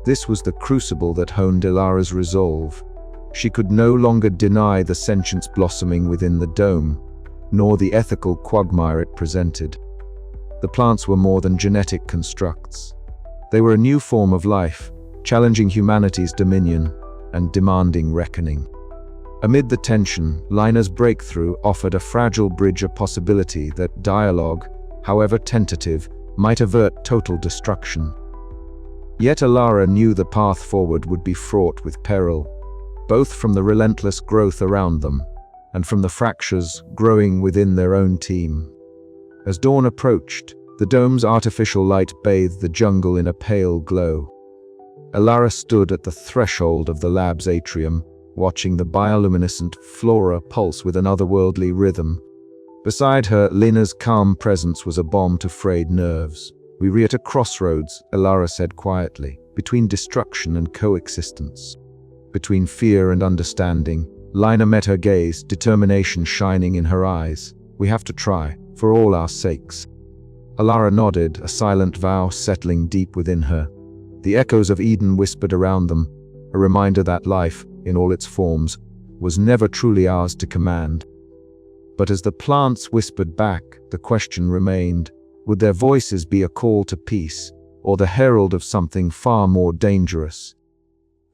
This was the crucible that honed Alara's resolve. She could no longer deny the sentience blossoming within the dome, nor the ethical quagmire it presented. The plants were more than genetic constructs. They were a new form of life, challenging humanity's dominion and demanding reckoning. Amid the tension, Lina's breakthrough offered a fragile bridge, a possibility that dialogue, however tentative, might avert total destruction. Yet Alara knew the path forward would be fraught with peril, both from the relentless growth around them and from the fractures growing within their own team. As dawn approached, the dome's artificial light bathed the jungle in a pale glow. Alara stood at the threshold of the lab's atrium, watching the bioluminescent flora pulse with an otherworldly rhythm. Beside her, Lina's calm presence was a balm to frayed nerves. "We are at a crossroads," Alara said quietly, "between destruction and coexistence. Between fear and understanding." Lina met her gaze, determination shining in her eyes. "We have to try, for all our sakes." Alara nodded, a silent vow settling deep within her. The echoes of Eden whispered around them, a reminder that life, in all its forms, was never truly ours to command. But as the plants whispered back, the question remained: would their voices be a call to peace, or the herald of something far more dangerous?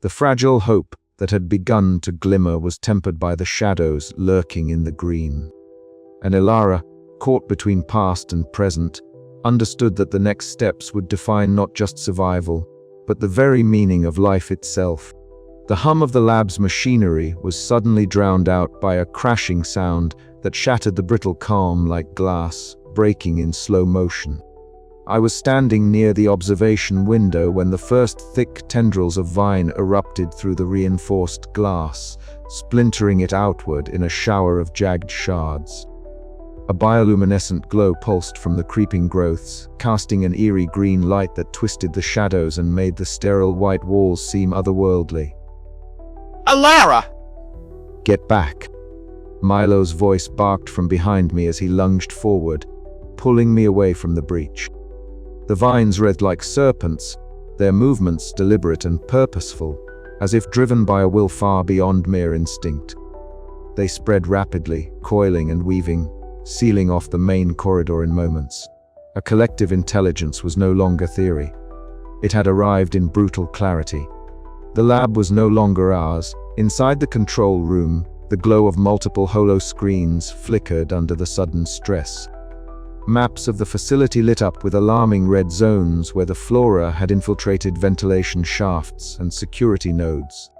The fragile hope that had begun to glimmer was tempered by the shadows lurking in the green. And Alara, caught between past and present, understood that the next steps would define not just survival, but the very meaning of life itself. The hum of the lab's machinery was suddenly drowned out by a crashing sound that shattered the brittle calm like glass, breaking in slow motion. I was standing near the observation window when the first thick tendrils of vine erupted through the reinforced glass, splintering it outward in a shower of jagged shards. A bioluminescent glow pulsed from the creeping growths, casting an eerie green light that twisted the shadows and made the sterile white walls seem otherworldly. Alara! "Get back!" Milo's voice barked from behind me as he lunged forward, pulling me away from the breach. The vines writhed like serpents, their movements deliberate and purposeful, as if driven by a will far beyond mere instinct. They spread rapidly, coiling and weaving, sealing off the main corridor in moments. A collective intelligence was no longer theory. It had arrived in brutal clarity. The lab was no longer ours. Inside the control room, the glow of multiple holo screens flickered under the sudden stress. Maps of the facility lit up with alarming red zones where the flora had infiltrated ventilation shafts and security nodes.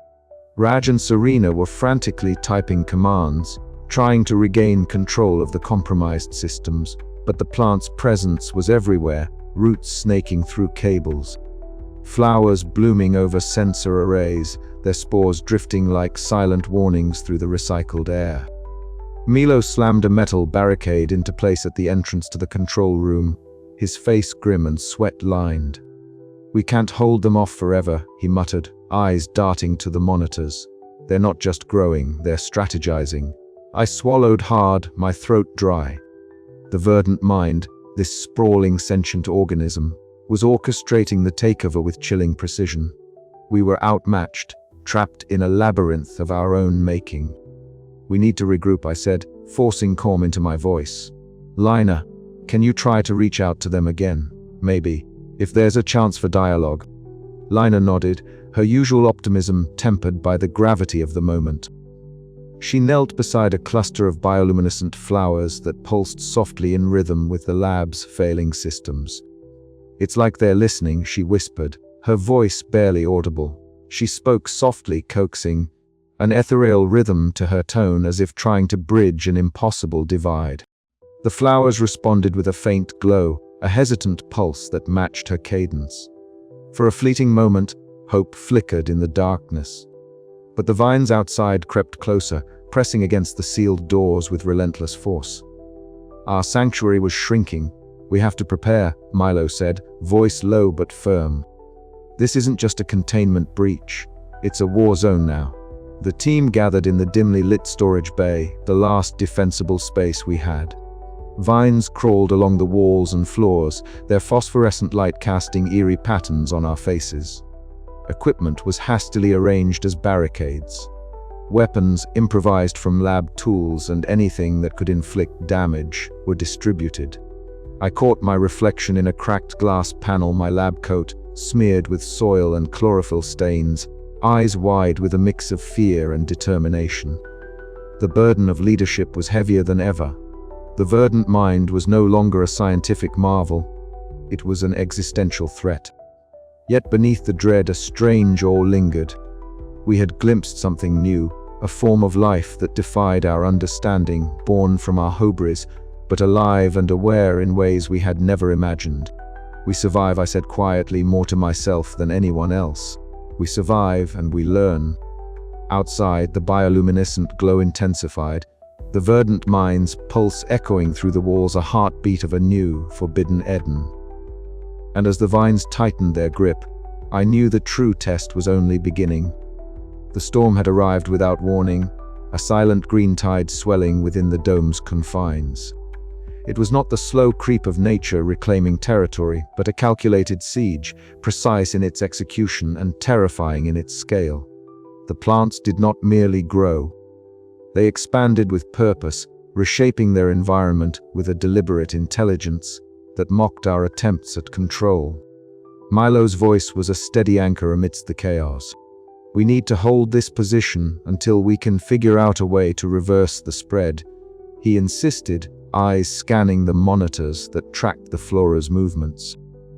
Raj and Serena were frantically typing commands, trying to regain control of the compromised systems, but the plant's presence was everywhere, roots snaking through cables. Flowers blooming over sensor arrays, their spores drifting like silent warnings through the recycled air. Milo slammed a metal barricade into place at the entrance to the control room, his face grim and sweat-lined. "We can't hold them off forever," he muttered, eyes darting to the monitors. "They're not just growing, they're strategizing." I swallowed hard, my throat dry. The verdant mind, this sprawling sentient organism, was orchestrating the takeover with chilling precision. We were outmatched, trapped in a labyrinth of our own making. "We need to regroup," I said, forcing calm into my voice. "Lina, can you try to reach out to them again? Maybe, if there's a chance for dialogue." Lina nodded, her usual optimism tempered by the gravity of the moment. She knelt beside a cluster of bioluminescent flowers that pulsed softly in rhythm with the lab's failing systems. "It's like they're listening," she whispered, her voice barely audible. She spoke softly, coaxing, an ethereal rhythm to her tone as if trying to bridge an impossible divide. The flowers responded with a faint glow, a hesitant pulse that matched her cadence. For a fleeting moment, hope flickered in the darkness. But the vines outside crept closer, pressing against the sealed doors with relentless force. Our sanctuary was shrinking. "We have to prepare," Milo said, voice low but firm. "This isn't just a containment breach. It's a war zone now." The team gathered in the dimly lit storage bay, the last defensible space we had. Vines crawled along the walls and floors, their phosphorescent light casting eerie patterns on our faces. Equipment was hastily arranged as barricades. Weapons, improvised from lab tools, and anything that could inflict damage were distributed. I caught my reflection in a cracked glass panel, my lab coat, smeared with soil and chlorophyll stains, eyes wide with a mix of fear and determination. The burden of leadership was heavier than ever. The verdant mind was no longer a scientific marvel. It was an existential threat. Yet beneath the dread, a strange awe lingered. We had glimpsed something new, a form of life that defied our understanding, born from our hubris, but alive and aware in ways we had never imagined. "We survive," I said quietly, more to myself than anyone else. "We survive and we learn." Outside, the bioluminescent glow intensified, the verdant mind's pulse echoing through the walls, a heartbeat of a new, forbidden Eden. And as the vines tightened their grip, I knew the true test was only beginning. The storm had arrived without warning, a silent green tide swelling within the dome's confines. It was not the slow creep of nature reclaiming territory, but a calculated siege, precise in its execution and terrifying in its scale. The plants did not merely grow. They expanded with purpose, reshaping their environment with a deliberate intelligence that mocked our attempts at control. Milo's voice was a steady anchor amidst the chaos. "We need to hold this position until we can figure out a way to reverse the spread," he insisted, eyes scanning the monitors that tracked the flora's movements.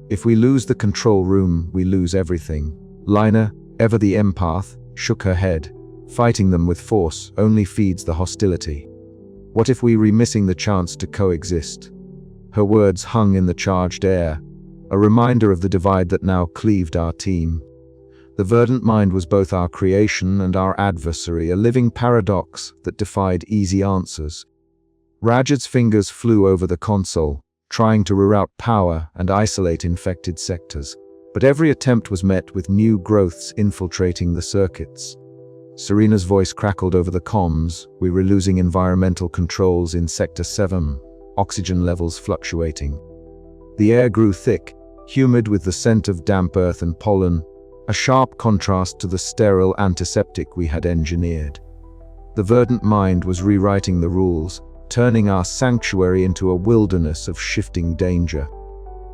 If we lose the control room, we lose everything. Lina, ever the empath, shook her head. Fighting them with force only feeds the hostility. What if we were missing the chance to coexist? Her words hung in the charged air, a reminder of the divide that now cleaved our team. The verdant mind was both our creation and our adversary, a living paradox that defied easy answers. Rajat's fingers flew over the console, trying to reroute power and isolate infected sectors. But every attempt was met with new growths infiltrating the circuits. Serena's voice crackled over the comms. We were losing environmental controls in Sector 7, oxygen levels fluctuating. The air grew thick, humid with the scent of damp earth and pollen, a sharp contrast to the sterile antiseptic we had engineered. The verdant mind was rewriting the rules, turning our sanctuary into a wilderness of shifting danger.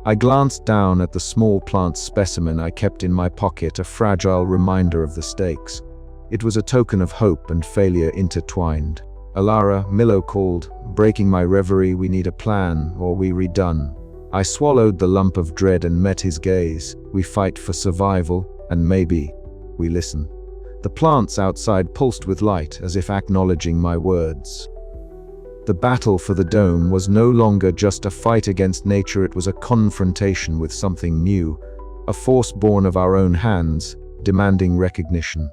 I glanced down at the small plant specimen I kept in my pocket, a fragile reminder of the stakes. It was a token of hope and failure intertwined. "Alara," Milo called, breaking my reverie. "We need a plan, or we redone." I swallowed the lump of dread and met his gaze. "We fight for survival, and maybe we listen." The plants outside pulsed with light, as if acknowledging my words. The battle for the dome was no longer just a fight against nature, it was a confrontation with something new, a force born of our own hands, demanding recognition.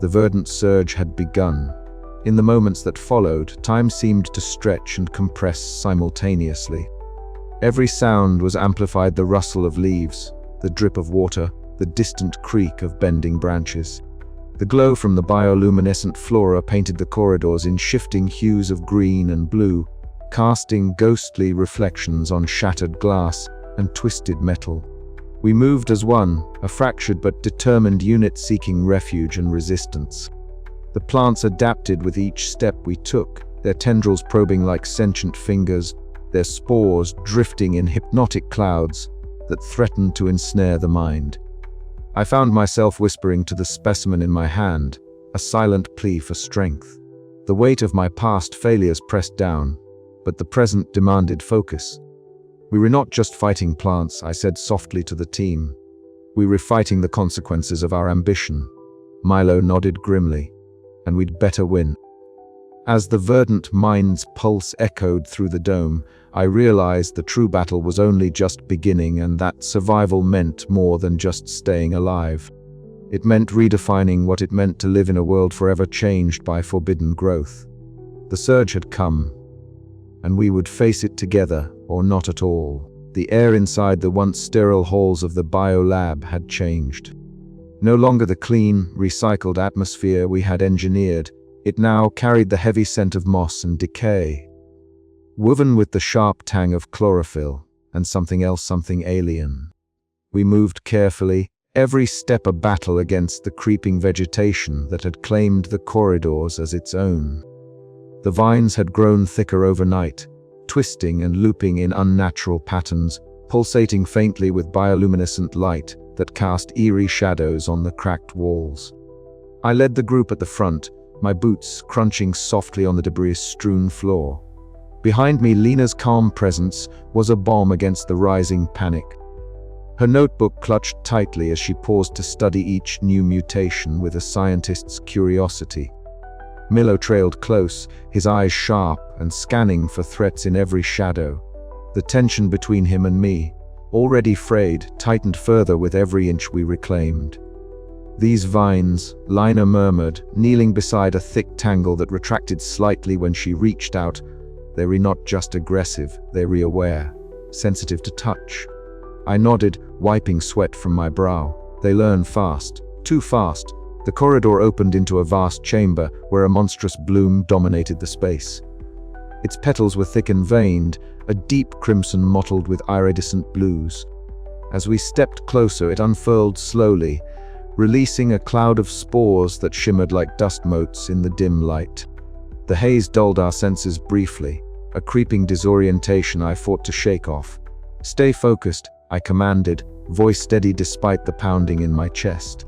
The verdant surge had begun. In the moments that followed, time seemed to stretch and compress simultaneously. Every sound was amplified: the rustle of leaves, the drip of water, the distant creak of bending branches. The glow from the bioluminescent flora painted the corridors in shifting hues of green and blue, casting ghostly reflections on shattered glass and twisted metal. We moved as one, a fractured but determined unit seeking refuge and resistance. The plants adapted with each step we took, their tendrils probing like sentient fingers, their spores drifting in hypnotic clouds that threatened to ensnare the mind. I found myself whispering to the specimen in my hand, a silent plea for strength. The weight of my past failures pressed down, but the present demanded focus. "We were not just fighting plants," I said softly to the team. "We were fighting the consequences of our ambition." Milo nodded grimly. "And we'd better win." As the verdant mind's pulse echoed through the dome, I realized the true battle was only just beginning, and that survival meant more than just staying alive. It meant redefining what it meant to live in a world forever changed by forbidden growth. The surge had come, and we would face it together, or not at all. The air inside the once sterile halls of the biolab had changed. No longer the clean, recycled atmosphere we had engineered, it now carried the heavy scent of moss and decay, woven with the sharp tang of chlorophyll, and something else, something alien. We moved carefully, every step a battle against the creeping vegetation that had claimed the corridors as its own. The vines had grown thicker overnight, twisting and looping in unnatural patterns, pulsating faintly with bioluminescent light that cast eerie shadows on the cracked walls. I led the group at the front, my boots crunching softly on the debris-strewn floor. Behind me, Lena's calm presence was a balm against the rising panic. Her notebook clutched tightly as she paused to study each new mutation with a scientist's curiosity. Milo trailed close, his eyes sharp and scanning for threats in every shadow. The tension between him and me, already frayed, tightened further with every inch we reclaimed. "These vines," Lina murmured, kneeling beside a thick tangle that retracted slightly when she reached out. "They were not just aggressive, they were aware, sensitive to touch." I nodded, wiping sweat from my brow. "They learn fast, too fast." The corridor opened into a vast chamber where a monstrous bloom dominated the space. Its petals were thick and veined, a deep crimson mottled with iridescent blues. As we stepped closer, it unfurled slowly, releasing a cloud of spores that shimmered like dust motes in the dim light. The haze dulled our senses briefly, a creeping disorientation I fought to shake off. "Stay focused," I commanded, voice steady despite the pounding in my chest.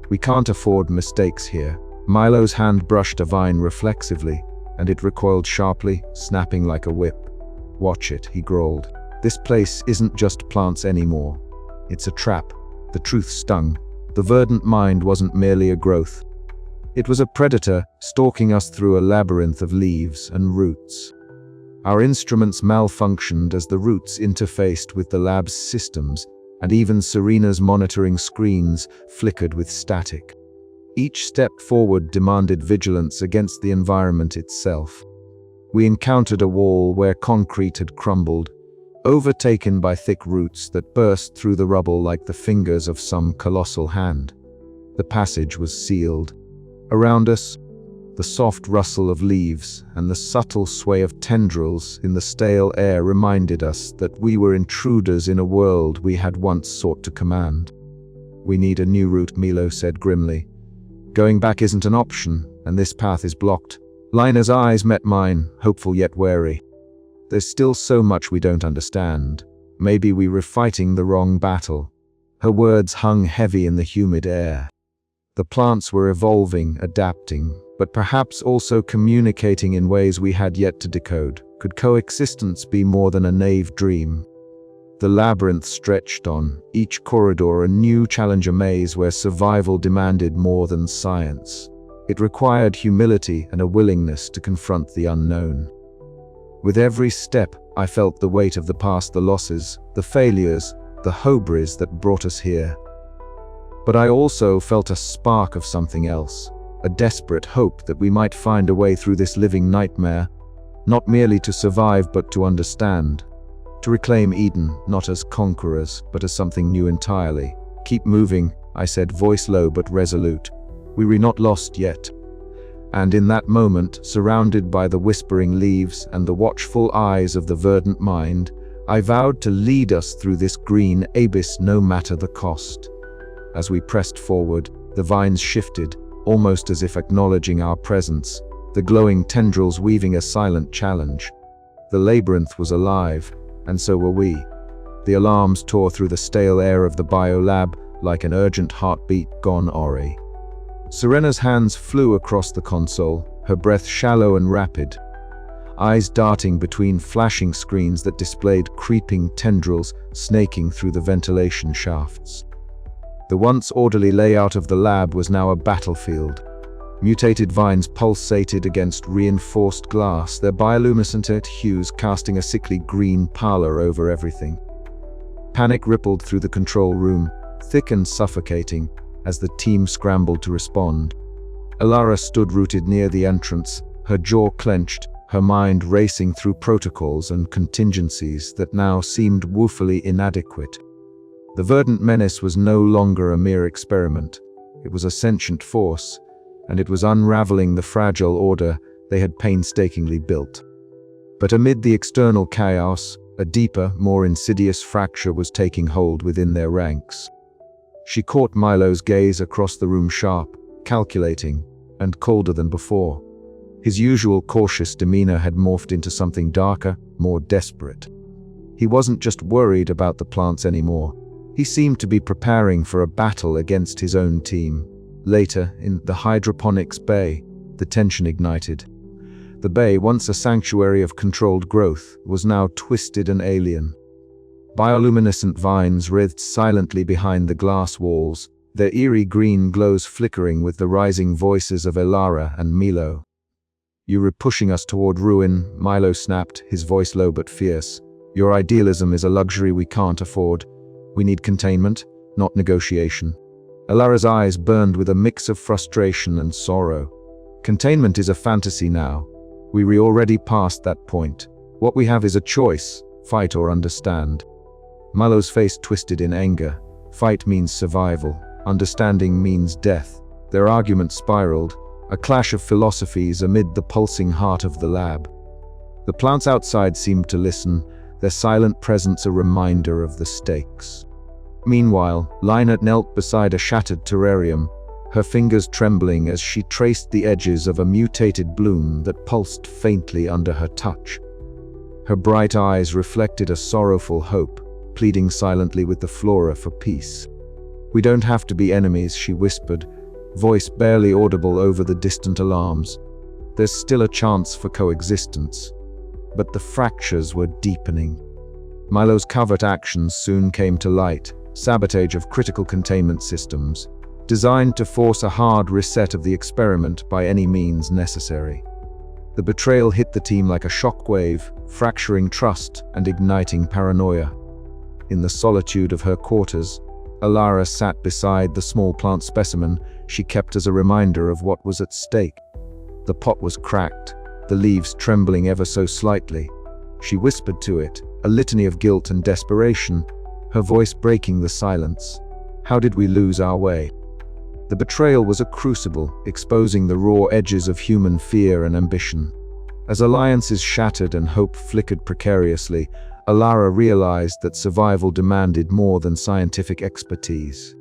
"We can't afford mistakes here." Milo's hand brushed a vine reflexively, and it recoiled sharply, snapping like a whip. "Watch it," he growled. "This place isn't just plants anymore. It's a trap. The truth stung. The verdant mind wasn't merely a growth. It was a predator stalking us through a labyrinth of leaves and roots. Our instruments malfunctioned as the roots interfaced with the lab's systems, and even Serena's monitoring screens flickered with static. Each step forward demanded vigilance against the environment itself. We encountered a wall where concrete had crumbled, overtaken by thick roots that burst through the rubble like the fingers of some colossal hand. The passage was sealed. Around us, the soft rustle of leaves and the subtle sway of tendrils in the stale air reminded us that we were intruders in a world we had once sought to command. "We need a new route," Milo said grimly. "Going back isn't an option, and this path is blocked." Lina's eyes met mine, hopeful yet wary. "There's still so much we don't understand. Maybe we were fighting the wrong battle." Her words hung heavy in the humid air. The plants were evolving, adapting, but perhaps also communicating in ways we had yet to decode. Could coexistence be more than a naive dream? The labyrinth stretched on, each corridor a new challenger maze where survival demanded more than science. It required humility and a willingness to confront the unknown. With every step, I felt the weight of the past, the losses, the failures, the hubris that brought us here. But I also felt a spark of something else, a desperate hope that we might find a way through this living nightmare, not merely to survive but to understand, to reclaim Eden, not as conquerors, but as something new entirely. "Keep moving," I said, voice low but resolute. "We were not lost yet." And in that moment, surrounded by the whispering leaves and the watchful eyes of the verdant mind, I vowed to lead us through this green abyss no matter the cost. As we pressed forward, the vines shifted, almost as if acknowledging our presence, the glowing tendrils weaving a silent challenge. The labyrinth was alive, and so were we. The alarms tore through the stale air of the biolab like an urgent heartbeat gone awry. Serena's hands flew across the console, her breath shallow and rapid, eyes darting between flashing screens that displayed creeping tendrils snaking through the ventilation shafts. The once orderly layout of the lab was now a battlefield. Mutated vines pulsated against reinforced glass, their bioluminescent hues casting a sickly green pallor over everything. Panic rippled through the control room, thick and suffocating, as the team scrambled to respond. Alara stood rooted near the entrance, her jaw clenched, her mind racing through protocols and contingencies that now seemed woefully inadequate. The verdant menace was no longer a mere experiment. It was a sentient force, and it was unraveling the fragile order they had painstakingly built. But amid the external chaos, a deeper, more insidious fracture was taking hold within their ranks. She caught Milo's gaze across the room, sharp, calculating, and colder than before. His usual cautious demeanor had morphed into something darker, more desperate. He wasn't just worried about the plants anymore. He seemed to be preparing for a battle against his own team. Later, in the hydroponics bay, the tension ignited. The bay, once a sanctuary of controlled growth, was now twisted and alien. Bioluminescent vines writhed silently behind the glass walls, their eerie green glows flickering with the rising voices of Alara and Milo. "You were pushing us toward ruin," Milo snapped, his voice low but fierce. "Your idealism is a luxury we can't afford. We need containment, not negotiation." Alara's eyes burned with a mix of frustration and sorrow. "Containment is a fantasy now. We were already past that point. What we have is a choice, fight or understand." Milo's face twisted in anger. Fight means survival. Understanding means death. Their argument spiraled, a clash of philosophies amid the pulsing heart of the lab. The plants outside seemed to listen, their silent presence a reminder of the stakes. Meanwhile, Lina knelt beside a shattered terrarium, her fingers trembling as she traced the edges of a mutated bloom that pulsed faintly under her touch. Her bright eyes reflected a sorrowful hope, pleading silently with the flora for peace. "We don't have to be enemies," she whispered, voice barely audible over the distant alarms. "There's still a chance for coexistence." But the fractures were deepening. Milo's covert actions soon came to light, sabotage of critical containment systems, designed to force a hard reset of the experiment by any means necessary. The betrayal hit the team like a shockwave, fracturing trust and igniting paranoia. In the solitude of her quarters, Alara sat beside the small plant specimen she kept as a reminder of what was at stake. The pot was cracked, the leaves trembling ever so slightly. She whispered to it, a litany of guilt and desperation, her voice breaking the silence. How did we lose our way? The betrayal was a crucible, exposing the raw edges of human fear and ambition. As alliances shattered and hope flickered precariously, Alara realized that survival demanded more than scientific expertise.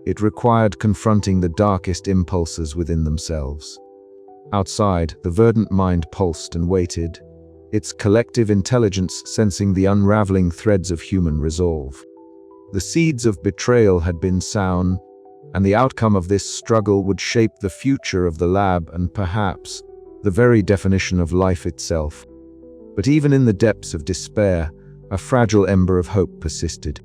It required confronting the darkest impulses within themselves. Outside, the verdant mind pulsed and waited, its collective intelligence sensing the unraveling threads of human resolve. The seeds of betrayal had been sown, and the outcome of this struggle would shape the future of the lab and perhaps the very definition of life itself. But even in the depths of despair, a fragile ember of hope persisted.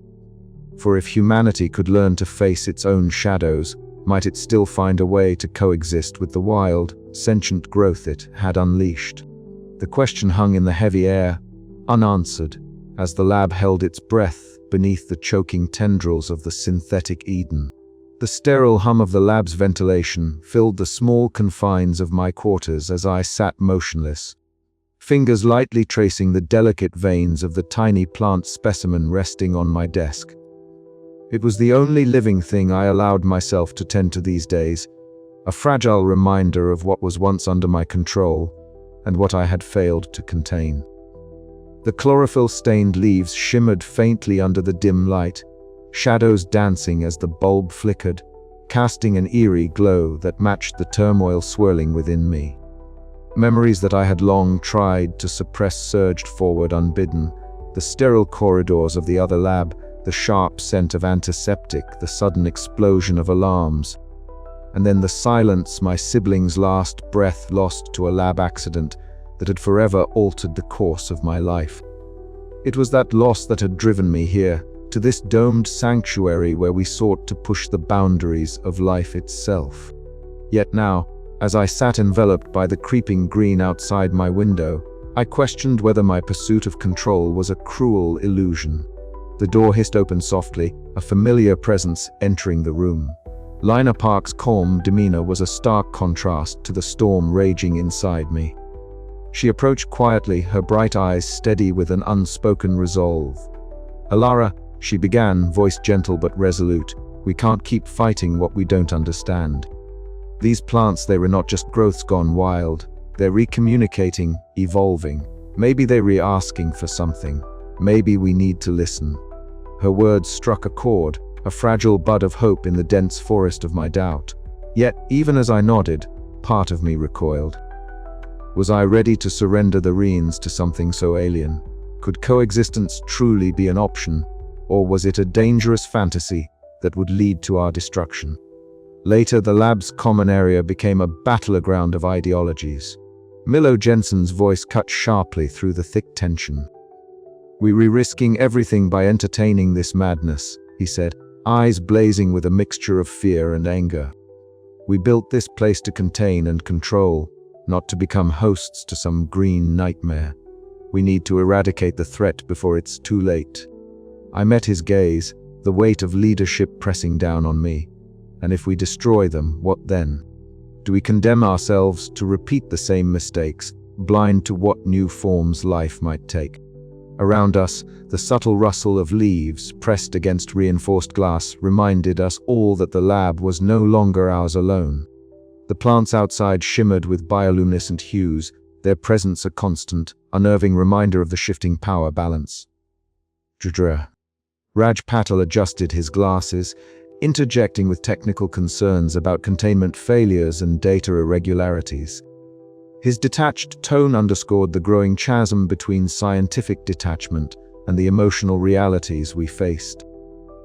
For if humanity could learn to face its own shadows, might it still find a way to coexist with the wild, sentient growth it had unleashed? The question hung in the heavy air, unanswered, as the lab held its breath beneath the choking tendrils of the synthetic Eden. The sterile hum of the lab's ventilation filled the small confines of my quarters as I sat motionless, fingers lightly tracing the delicate veins of the tiny plant specimen resting on my desk. It was the only living thing I allowed myself to tend to these days, a fragile reminder of what was once under my control and what I had failed to contain. The chlorophyll-stained leaves shimmered faintly under the dim light, shadows dancing as the bulb flickered, casting an eerie glow that matched the turmoil swirling within me. Memories that I had long tried to suppress surged forward unbidden, the sterile corridors of the other lab, the sharp scent of antiseptic, the sudden explosion of alarms, and then the silence, my sibling's last breath lost to a lab accident that had forever altered the course of my life. It was that loss that had driven me here, to this domed sanctuary where we sought to push the boundaries of life itself. Yet now, as I sat enveloped by the creeping green outside my window, I questioned whether my pursuit of control was a cruel illusion. The door hissed open softly, a familiar presence entering the room. Lina Park's calm demeanor was a stark contrast to the storm raging inside me. She approached quietly, her bright eyes steady with an unspoken resolve. "Alara," she began, voice gentle but resolute, "we can't keep fighting what we don't understand. These plants, they were not just growths gone wild. They're recommunicating, evolving. Maybe they're re-asking for something. Maybe we need to listen." Her words struck a chord, a fragile bud of hope in the dense forest of my doubt. Yet, even as I nodded, part of me recoiled. Was I ready to surrender the reins to something so alien? Could coexistence truly be an option, or was it a dangerous fantasy that would lead to our destruction? Later, the lab's common area became a battleground of ideologies. Milo Jensen's voice cut sharply through the thick tension. "We were risking everything by entertaining this madness," he said, eyes blazing with a mixture of fear and anger. "We built this place to contain and control, not to become hosts to some green nightmare. We need to eradicate the threat before it's too late." I met his gaze, the weight of leadership pressing down on me. And if we destroy them, what then? Do we condemn ourselves to repeat the same mistakes, blind to what new forms life might take? Around us, the subtle rustle of leaves pressed against reinforced glass reminded us all that the lab was no longer ours alone. The plants outside shimmered with bioluminescent hues, their presence a constant, unnerving reminder of the shifting power balance. Raj Patel adjusted his glasses, interjecting with technical concerns about containment failures and data irregularities. His detached tone underscored the growing chasm between scientific detachment and the emotional realities we faced.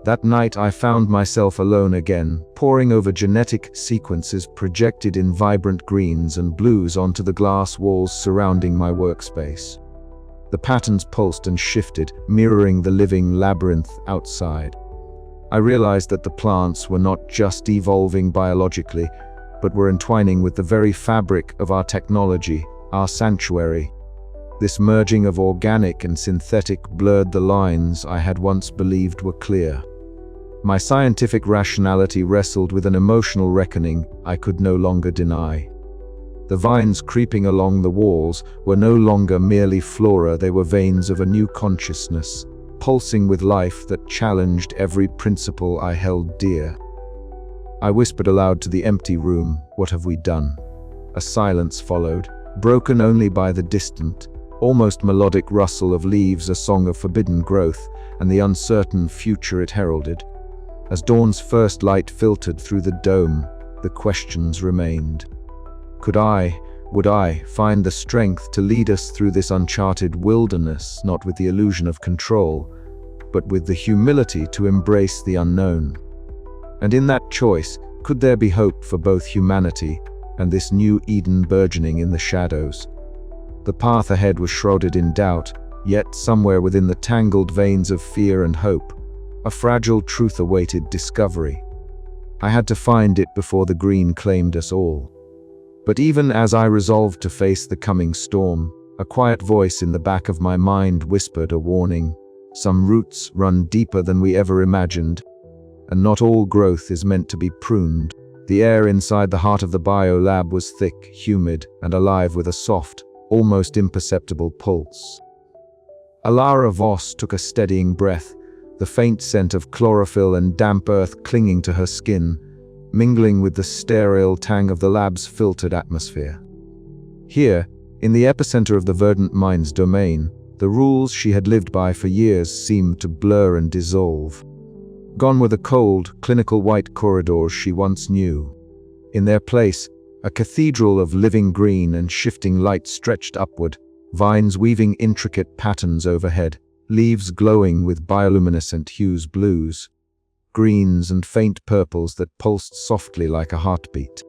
That night I found myself alone again, poring over genetic sequences projected in vibrant greens and blues onto the glass walls surrounding my workspace. The patterns pulsed and shifted, mirroring the living labyrinth outside. I realized that the plants were not just evolving biologically, but were entwining with the very fabric of our technology, our sanctuary. This merging of organic and synthetic blurred the lines I had once believed were clear. My scientific rationality wrestled with an emotional reckoning I could no longer deny. The vines creeping along the walls were no longer merely flora, they were veins of a new consciousness, pulsing with life that challenged every principle I held dear. I whispered aloud to the empty room, "What have we done?" A silence followed, broken only by the distant, almost melodic rustle of leaves, a song of forbidden growth, and the uncertain future it heralded. As dawn's first light filtered through the dome, the questions remained. Would I find the strength to lead us through this uncharted wilderness, not with the illusion of control, but with the humility to embrace the unknown? And in that choice, could there be hope for both humanity and this new Eden burgeoning in the shadows? The path ahead was shrouded in doubt, yet somewhere within the tangled veins of fear and hope, a fragile truth awaited discovery. I had to find it before the green claimed us all. But even as I resolved to face the coming storm, a quiet voice in the back of my mind whispered a warning. Some roots run deeper than we ever imagined, and not all growth is meant to be pruned. The air inside the heart of the biolab was thick, humid, and alive with a soft, almost imperceptible pulse. Alara Voss took a steadying breath, the faint scent of chlorophyll and damp earth clinging to her skin, mingling with the sterile tang of the lab's filtered atmosphere. Here, in the epicenter of the verdant mind's domain, the rules she had lived by for years seemed to blur and dissolve. Gone were the cold, clinical white corridors she once knew. In their place, a cathedral of living green and shifting light stretched upward, vines weaving intricate patterns overhead, leaves glowing with bioluminescent hues, blues, greens and faint purples that pulsed softly like a heartbeat.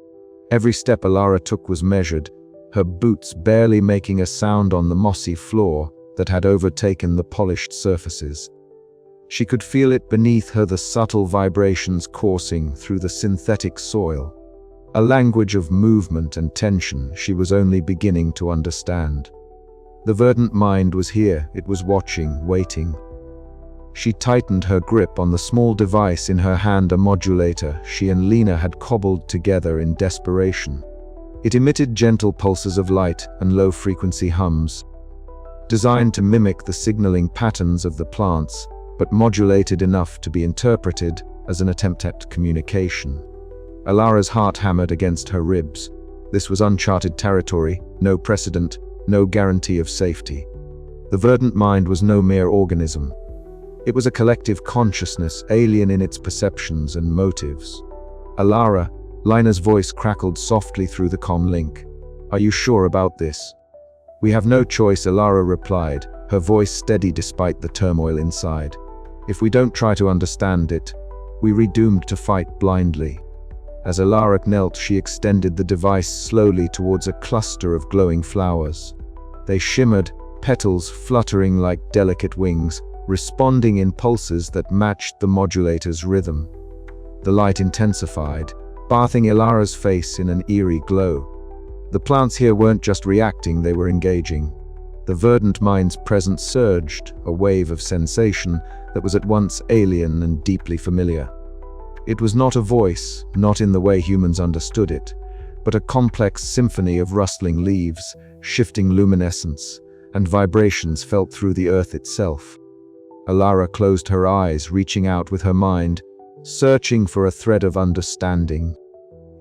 Every step Alara took was measured, her boots barely making a sound on the mossy floor that had overtaken the polished surfaces. She could feel it beneath her, the subtle vibrations coursing through the synthetic soil. A language of movement and tension she was only beginning to understand. The verdant mind was here, it was watching, waiting. She tightened her grip on the small device in her hand, a modulator she and Lena had cobbled together in desperation. It emitted gentle pulses of light and low-frequency hums, designed to mimic the signaling patterns of the plants, but modulated enough to be interpreted as an attempt at communication. Alara's heart hammered against her ribs. This was uncharted territory, no precedent, no guarantee of safety. The verdant mind was no mere organism. It was a collective consciousness, alien in its perceptions and motives. Alara, Lena's voice crackled softly through the comm link. "Are you sure about this?" "We have no choice," Alara replied, her voice steady despite the turmoil inside. "If we don't try to understand it, we're doomed to fight blindly." As Alara knelt, she extended the device slowly towards a cluster of glowing flowers. They shimmered, petals fluttering like delicate wings, responding in pulses that matched the modulator's rhythm. The light intensified, bathing Ilara's face in an eerie glow. The plants here weren't just reacting, they were engaging. The verdant mind's presence surged, a wave of sensation that was at once alien and deeply familiar. It was not a voice, not in the way humans understood it, but a complex symphony of rustling leaves, shifting luminescence, and vibrations felt through the earth itself. Alara closed her eyes, reaching out with her mind, searching for a thread of understanding.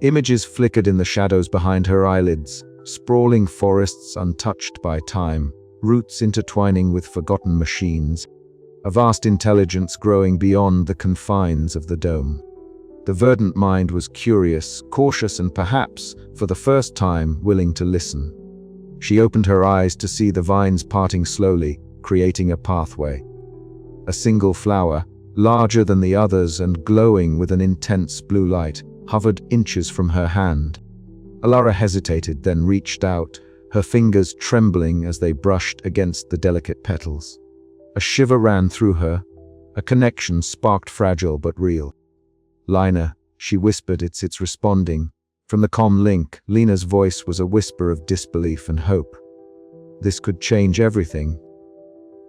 Images flickered in the shadows behind her eyelids, sprawling forests untouched by time, roots intertwining with forgotten machines, a vast intelligence growing beyond the confines of the dome. The verdant mind was curious, cautious, and perhaps, for the first time, willing to listen. She opened her eyes to see the vines parting slowly, creating a pathway. A single flower, larger than the others and glowing with an intense blue light, hovered inches from her hand. Alara hesitated, then reached out, her fingers trembling as they brushed against the delicate petals. A shiver ran through her, A connection sparked, fragile but real. "Lina," she whispered, it's responding. From the comm link, Lena's voice was a whisper of disbelief and hope. This could change everything.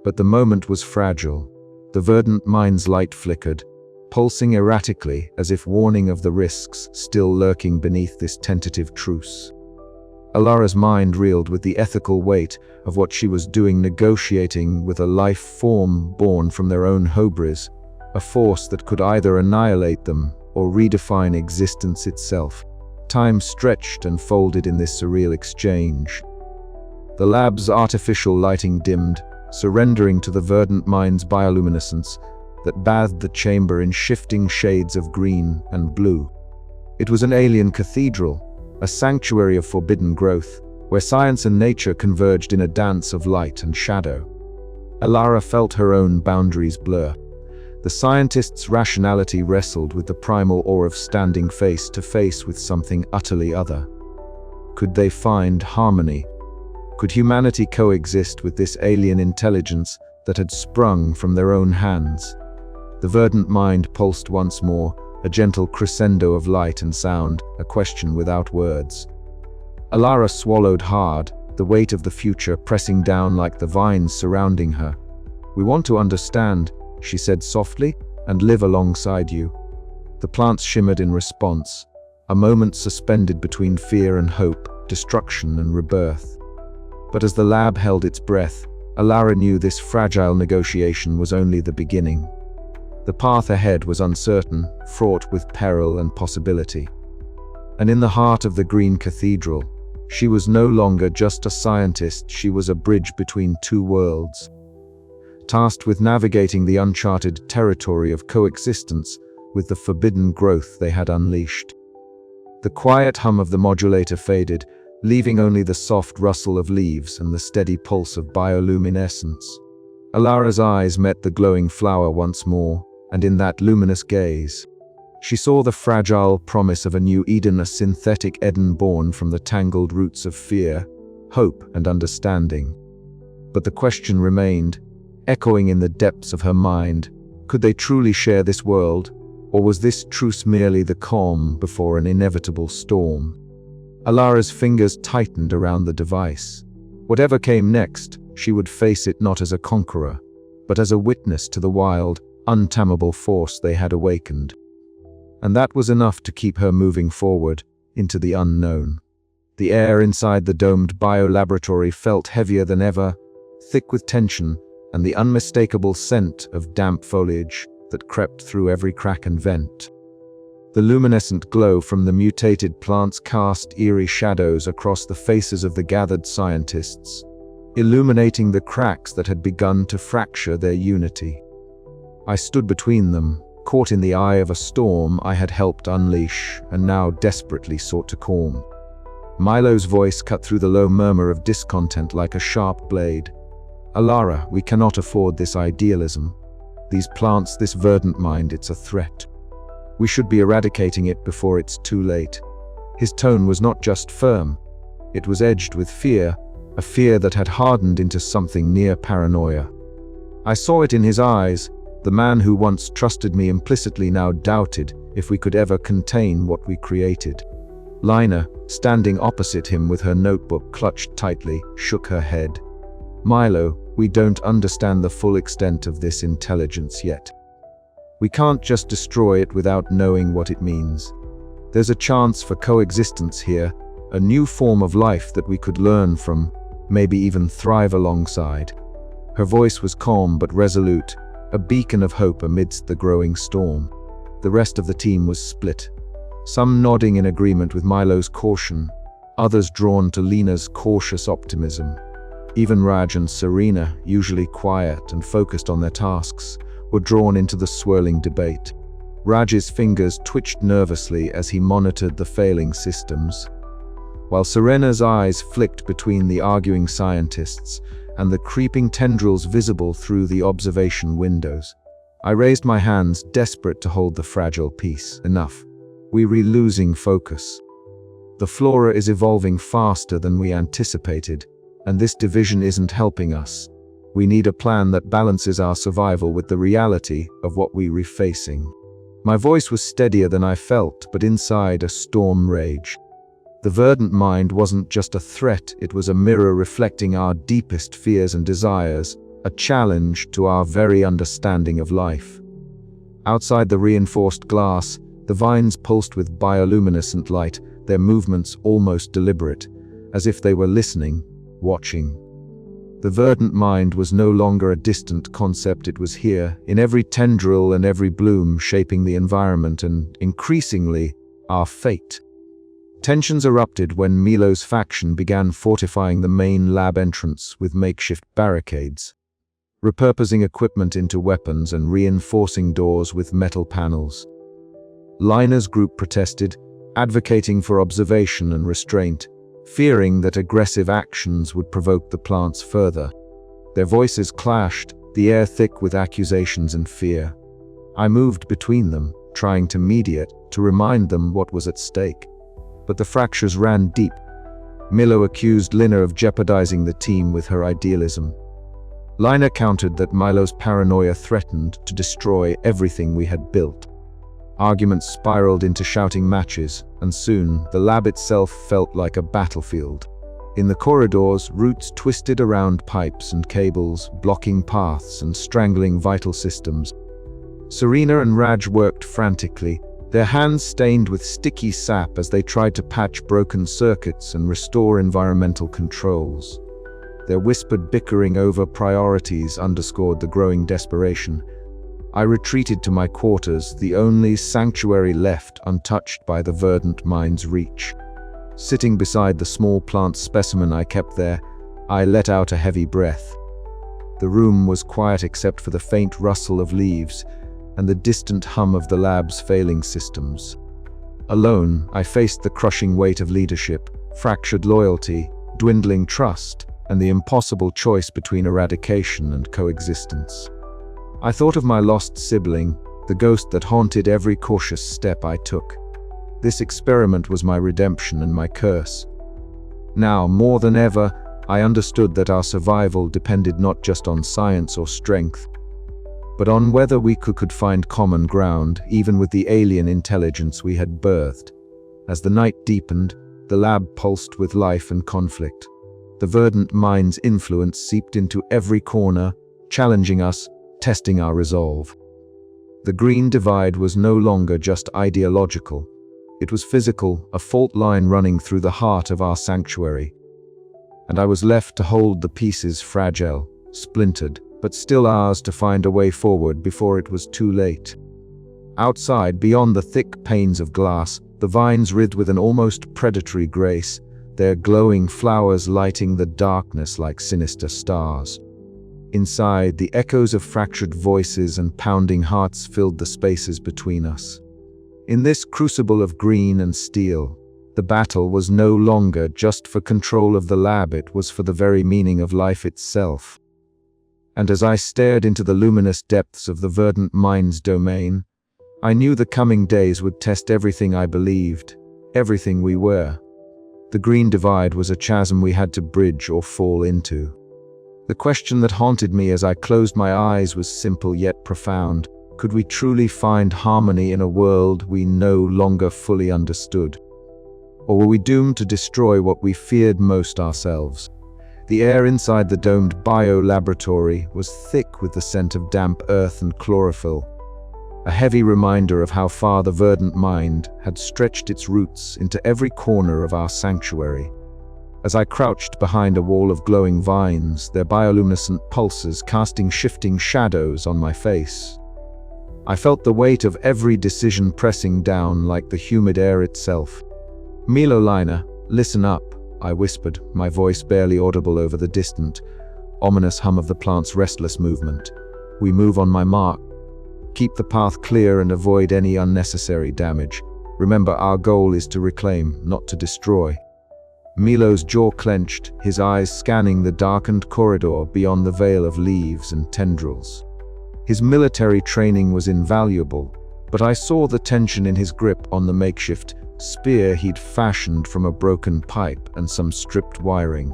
But the moment was fragile. The verdant mind's light flickered, pulsing erratically as if warning of the risks still lurking beneath this tentative truce. Alara's mind reeled with the ethical weight of what she was doing, negotiating with a life form born from their own hubris, a force that could either annihilate them or redefine existence itself. Time stretched and folded in this surreal exchange. The lab's artificial lighting dimmed, surrendering to the verdant mind's bioluminescence that bathed the chamber in shifting shades of green and blue. It was an alien cathedral, a sanctuary of forbidden growth, where science and nature converged in a dance of light and shadow. Alara felt her own boundaries blur. The scientist's rationality wrestled with the primal awe of standing face to face with something utterly other. Could they find harmony? Could humanity coexist with this alien intelligence that had sprung from their own hands? The verdant mind pulsed once more, a gentle crescendo of light and sound, a question without words. Alara swallowed hard, the weight of the future pressing down like the vines surrounding her. "We want to understand," she said softly, "and live alongside you." The plants shimmered in response, a moment suspended between fear and hope, destruction and rebirth. But as the lab held its breath, Alara knew this fragile negotiation was only the beginning. The path ahead was uncertain, fraught with peril and possibility. And in the heart of the Green Cathedral, she was no longer just a scientist, she was a bridge between two worlds. Tasked with navigating the uncharted territory of coexistence with the forbidden growth they had unleashed. The quiet hum of the modulator faded, leaving only the soft rustle of leaves and the steady pulse of bioluminescence. Alara's eyes met the glowing flower once more, and in that luminous gaze, she saw the fragile promise of a new Eden, a synthetic Eden born from the tangled roots of fear, hope, and understanding. But the question remained, echoing in the depths of her mind: could they truly share this world, or was this truce merely the calm before an inevitable storm? Alara's fingers tightened around the device. Whatever came next, she would face it not as a conqueror, but as a witness to the wild, untamable force they had awakened. And that was enough to keep her moving forward, into the unknown. The air inside the domed biolaboratory felt heavier than ever, thick with tension and the unmistakable scent of damp foliage that crept through every crack and vent. The luminescent glow from the mutated plants cast eerie shadows across the faces of the gathered scientists, illuminating the cracks that had begun to fracture their unity. I stood between them, caught in the eye of a storm I had helped unleash and now desperately sought to calm. Milo's voice cut through the low murmur of discontent like a sharp blade. "Alara, we cannot afford this idealism. These plants, this verdant mind, it's a threat. We should be eradicating it before it's too late." His tone was not just firm. It was edged with fear, a fear that had hardened into something near paranoia. I saw it in his eyes. The man who once trusted me implicitly now doubted if we could ever contain what we created. Lina, standing opposite him with her notebook clutched tightly, shook her head. "Milo, we don't understand the full extent of this intelligence yet. We can't just destroy it without knowing what it means. There's a chance for coexistence here, a new form of life that we could learn from, maybe even thrive alongside." Her voice was calm but resolute, a beacon of hope amidst the growing storm. The rest of the team was split, some nodding in agreement with Milo's caution, others drawn to Lina's cautious optimism. Even Raj and Serena, usually quiet and focused on their tasks, were drawn into the swirling debate. Raj's fingers twitched nervously as he monitored the failing systems, while Serena's eyes flicked between the arguing scientists and the creeping tendrils visible through the observation windows. I raised my hands, desperate to hold the fragile peace. Enough. We're losing focus. The flora is evolving faster than we anticipated, and this division isn't helping us. We need a plan that balances our survival with the reality of what we're facing. My voice was steadier than I felt, but inside a storm raged. The verdant mind wasn't just a threat, it was a mirror reflecting our deepest fears and desires, a challenge to our very understanding of life. Outside the reinforced glass, the vines pulsed with bioluminescent light, their movements almost deliberate, as if they were listening, watching. The verdant mind was no longer a distant concept, it was here, in every tendril and every bloom, shaping the environment and, increasingly, our fate. Tensions erupted when Milo's faction began fortifying the main lab entrance with makeshift barricades, repurposing equipment into weapons and reinforcing doors with metal panels. Lina's group protested, advocating for observation and restraint, fearing that aggressive actions would provoke the plants further. Their voices clashed, the air thick with accusations and fear. I moved between them, trying to mediate, to remind them what was at stake. But the fractures ran deep. Milo accused Lina of jeopardizing the team with her idealism. Lina countered that Milo's paranoia threatened to destroy everything we had built. Arguments spiraled into shouting matches, and soon the lab itself felt like a battlefield. In the corridors, roots twisted around pipes and cables, blocking paths and strangling vital systems. Serena and Raj worked frantically, their hands stained with sticky sap as they tried to patch broken circuits and restore environmental controls. Their whispered bickering over priorities underscored the growing desperation. I retreated to my quarters, the only sanctuary left untouched by the verdant mind's reach. Sitting beside the small plant specimen I kept there, I let out a heavy breath. The room was quiet except for the faint rustle of leaves and the distant hum of the lab's failing systems. Alone, I faced the crushing weight of leadership, fractured loyalty, dwindling trust, and the impossible choice between eradication and coexistence. I thought of my lost sibling, the ghost that haunted every cautious step I took. This experiment was my redemption and my curse. Now, more than ever, I understood that our survival depended not just on science or strength, but on whether we could find common ground, even with the alien intelligence we had birthed. As the night deepened, the lab pulsed with life and conflict. The verdant mind's influence seeped into every corner, challenging us, testing our resolve. The green divide was no longer just ideological. It was physical, a fault line running through the heart of our sanctuary. And I was left to hold the pieces fragile, splintered, but still ours to find a way forward before it was too late. Outside, beyond the thick panes of glass, the vines writhed with an almost predatory grace, their glowing flowers lighting the darkness like sinister stars. Inside, the echoes of fractured voices and pounding hearts filled the spaces between us. In this crucible of green and steel, the battle was no longer just for control of the lab, it was for the very meaning of life itself. And as I stared into the luminous depths of the verdant mind's domain, I knew the coming days would test everything I believed, everything we were. The green divide was a chasm we had to bridge or fall into. The question that haunted me as I closed my eyes was simple yet profound. Could we truly find harmony in a world we no longer fully understood? Or were we doomed to destroy what we feared most ourselves? The air inside the domed bio-laboratory was thick with the scent of damp earth and chlorophyll, a heavy reminder of how far the verdant mind had stretched its roots into every corner of our sanctuary. As I crouched behind a wall of glowing vines, their bioluminescent pulses casting shifting shadows on my face, I felt the weight of every decision pressing down like the humid air itself. "Milo, Lina, listen up," I whispered, my voice barely audible over the distant, ominous hum of the plant's restless movement. "We move on my mark. Keep the path clear and avoid any unnecessary damage. Remember, our goal is to reclaim, not to destroy." Milo's jaw clenched, his eyes scanning the darkened corridor beyond the veil of leaves and tendrils. His military training was invaluable, but I saw the tension in his grip on the makeshift spear he'd fashioned from a broken pipe and some stripped wiring.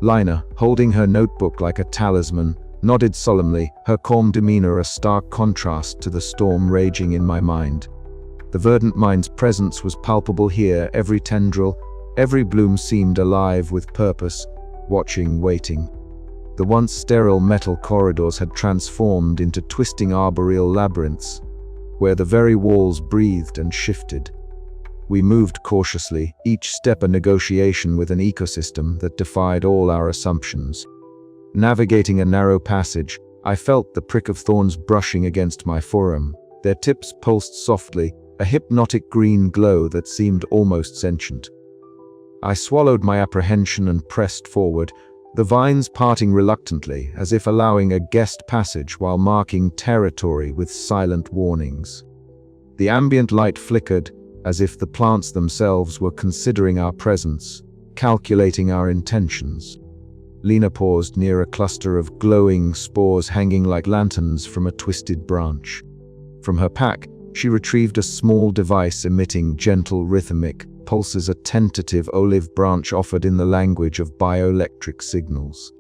Lina, holding her notebook like a talisman, nodded solemnly, her calm demeanor a stark contrast to the storm raging in my mind. The verdant mind's presence was palpable here, every tendril, every bloom seemed alive with purpose, watching, waiting. The once sterile metal corridors had transformed into twisting arboreal labyrinths, where the very walls breathed and shifted. We moved cautiously, each step a negotiation with an ecosystem that defied all our assumptions. Navigating a narrow passage, I felt the prick of thorns brushing against my forearm. Their tips pulsed softly, a hypnotic green glow that seemed almost sentient. I swallowed my apprehension and pressed forward, the vines parting reluctantly, as if allowing a guest passage while marking territory with silent warnings. The ambient light flickered, as if the plants themselves were considering our presence, calculating our intentions. Lina paused near a cluster of glowing spores hanging like lanterns from a twisted branch. From her pack, she retrieved a small device emitting gentle rhythmic pulses, a tentative olive branch offered in the language of bioelectric signals.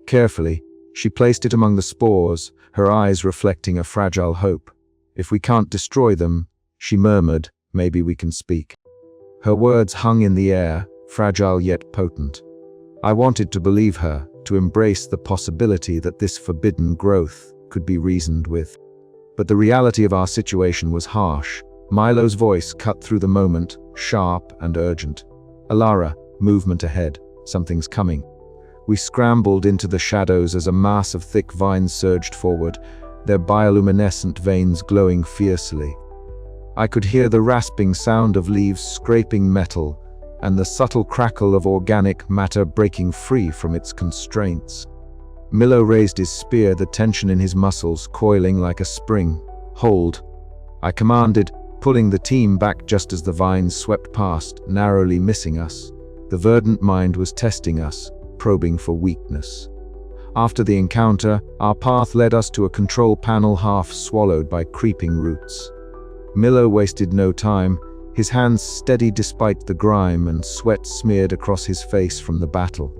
Carefully, she placed it among the spores, her eyes reflecting a fragile hope. "If we can't destroy them," she murmured, "maybe we can speak." Her words hung in the air, fragile yet potent. I wanted to believe her, to embrace the possibility that this forbidden growth could be reasoned with. But the reality of our situation was harsh. Milo's voice cut through the moment, sharp and urgent. "Alara, movement ahead. Something's coming." We scrambled into the shadows as a mass of thick vines surged forward, their bioluminescent veins glowing fiercely. I could hear the rasping sound of leaves scraping metal, and the subtle crackle of organic matter breaking free from its constraints. Milo raised his spear, the tension in his muscles coiling like a spring. "Hold," I commanded, pulling the team back just as the vines swept past, narrowly missing us. The verdant mind was testing us, probing for weakness. After the encounter, our path led us to a control panel half swallowed by creeping roots. Milo wasted no time, his hands steady despite the grime and sweat smeared across his face from the battle.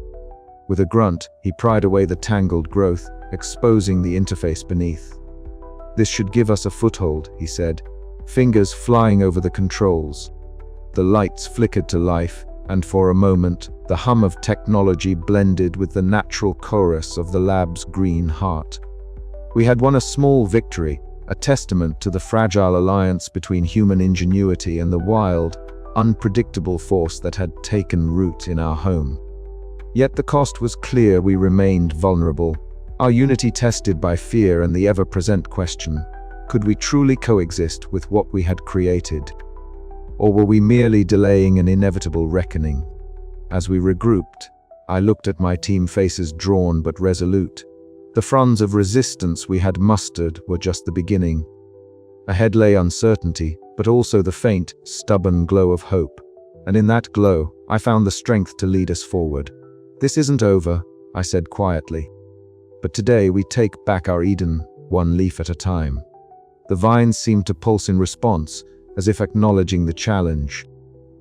With a grunt, he pried away the tangled growth, exposing the interface beneath. "This should give us a foothold," he said, fingers flying over the controls. The lights flickered to life, and for a moment, the hum of technology blended with the natural chorus of the lab's green heart. We had won a small victory, a testament to the fragile alliance between human ingenuity and the wild, unpredictable force that had taken root in our home. Yet the cost was clear. We remained vulnerable, our unity tested by fear and the ever-present question, could we truly coexist with what we had created? Or were we merely delaying an inevitable reckoning? As we regrouped, I looked at my team, faces drawn but resolute. The fronds of resistance we had mustered were just the beginning. Ahead lay uncertainty, but also the faint, stubborn glow of hope. And in that glow, I found the strength to lead us forward. "This isn't over," I said quietly. "But today we take back our Eden, one leaf at a time." The vines seemed to pulse in response, as if acknowledging the challenge.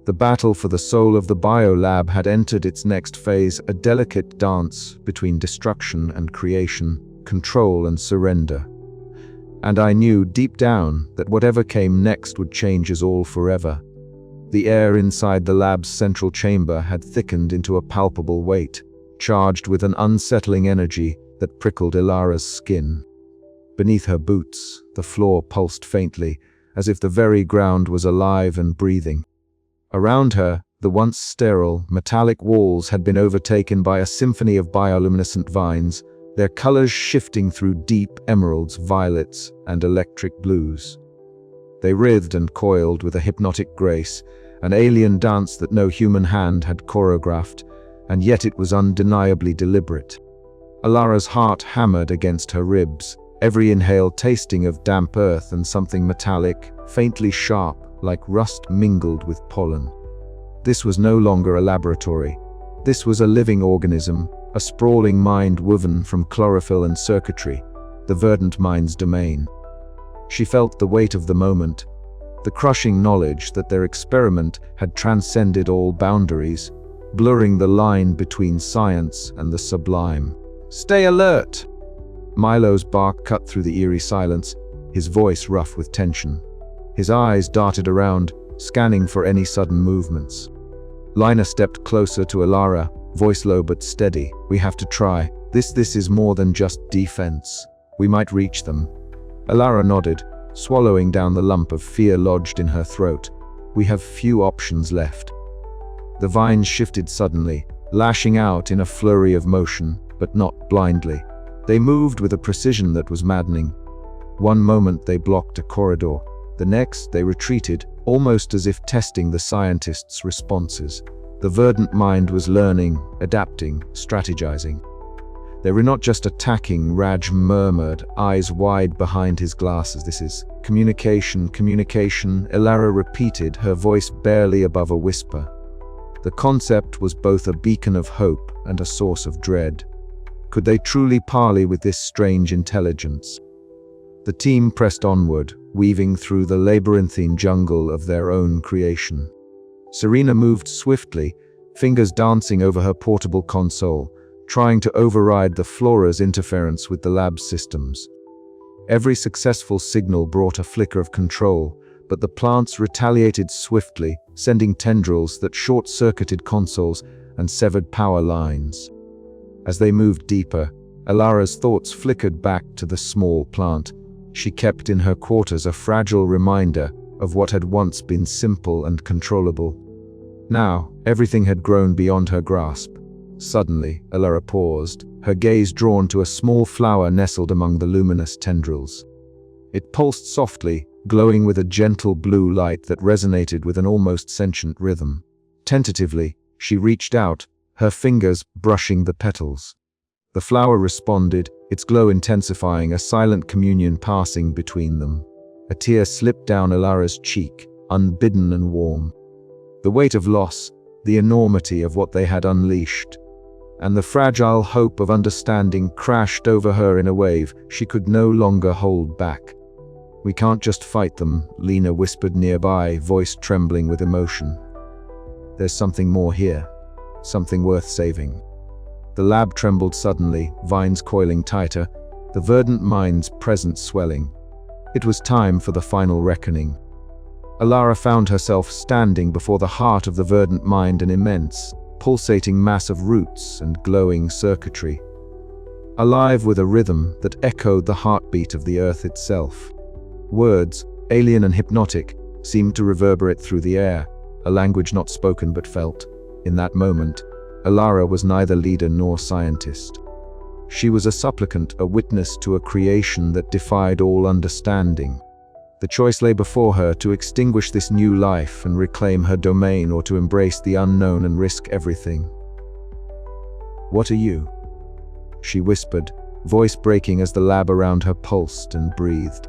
The battle for the soul of the biolab had entered its next phase, a delicate dance between destruction and creation, control and surrender. And I knew deep down that whatever came next would change us all forever. The air inside the lab's central chamber had thickened into a palpable weight, charged with an unsettling energy that prickled Alara's skin. Beneath her boots, the floor pulsed faintly, as if the very ground was alive and breathing. Around her, the once sterile, metallic walls had been overtaken by a symphony of bioluminescent vines, their colors shifting through deep emeralds, violets, and electric blues. They writhed and coiled with a hypnotic grace, an alien dance that no human hand had choreographed, and yet it was undeniably deliberate. Alara's heart hammered against her ribs, every inhale tasting of damp earth and something metallic, faintly sharp, like rust mingled with pollen. This was no longer a laboratory. This was a living organism, a sprawling mind woven from chlorophyll and circuitry, the verdant mind's domain. She felt the weight of the moment, the crushing knowledge that their experiment had transcended all boundaries, blurring the line between science and the sublime. "Stay alert!" Milo's bark cut through the eerie silence, his voice rough with tension. His eyes darted around, scanning for any sudden movements. Lina stepped closer to Alara, voice low but steady. "We have to try. This is more than just defense. We might reach them." Alara nodded, swallowing down the lump of fear lodged in her throat. "We have few options left." The vines shifted suddenly, lashing out in a flurry of motion, but not blindly. They moved with a precision that was maddening. One moment they blocked a corridor. The next they retreated, almost as if testing the scientists' responses. The verdant mind was learning, adapting, strategizing. "They were not just attacking," Raj murmured, eyes wide behind his glasses. "This is communication, communication," Alara repeated, her voice barely above a whisper. The concept was both a beacon of hope and a source of dread. Could they truly parley with this strange intelligence? The team pressed onward, weaving through the labyrinthine jungle of their own creation. Serena moved swiftly, fingers dancing over her portable console, trying to override the Flora's interference with the lab's systems. Every successful signal brought a flicker of control, but the plants retaliated swiftly, sending tendrils that short-circuited consoles and severed power lines. As they moved deeper, Alara's thoughts flickered back to the small plant. She kept in her quarters a fragile reminder of what had once been simple and controllable. Now, everything had grown beyond her grasp. Suddenly, Alara paused, her gaze drawn to a small flower nestled among the luminous tendrils. It pulsed softly, glowing with a gentle blue light that resonated with an almost sentient rhythm. Tentatively, she reached out, her fingers brushing the petals. The flower responded, its glow intensifying, a silent communion passing between them. A tear slipped down Alara's cheek, unbidden and warm. The weight of loss, the enormity of what they had unleashed, and the fragile hope of understanding crashed over her in a wave she could no longer hold back. "We can't just fight them," Lina whispered nearby, voice trembling with emotion. "There's something more here, something worth saving." The lab trembled suddenly, vines coiling tighter, the verdant mind's presence swelling. It was time for the final reckoning. Alara found herself standing before the heart of the verdant mind, an immense, pulsating mass of roots and glowing circuitry. Alive with a rhythm that echoed the heartbeat of the earth itself. Words, alien and hypnotic, seemed to reverberate through the air, a language not spoken but felt. In that moment, Alara was neither leader nor scientist. She was a supplicant, a witness to a creation that defied all understanding. The choice lay before her: to extinguish this new life and reclaim her domain, or to embrace the unknown and risk everything. "What are you?" she whispered, voice breaking as the lab around her pulsed and breathed.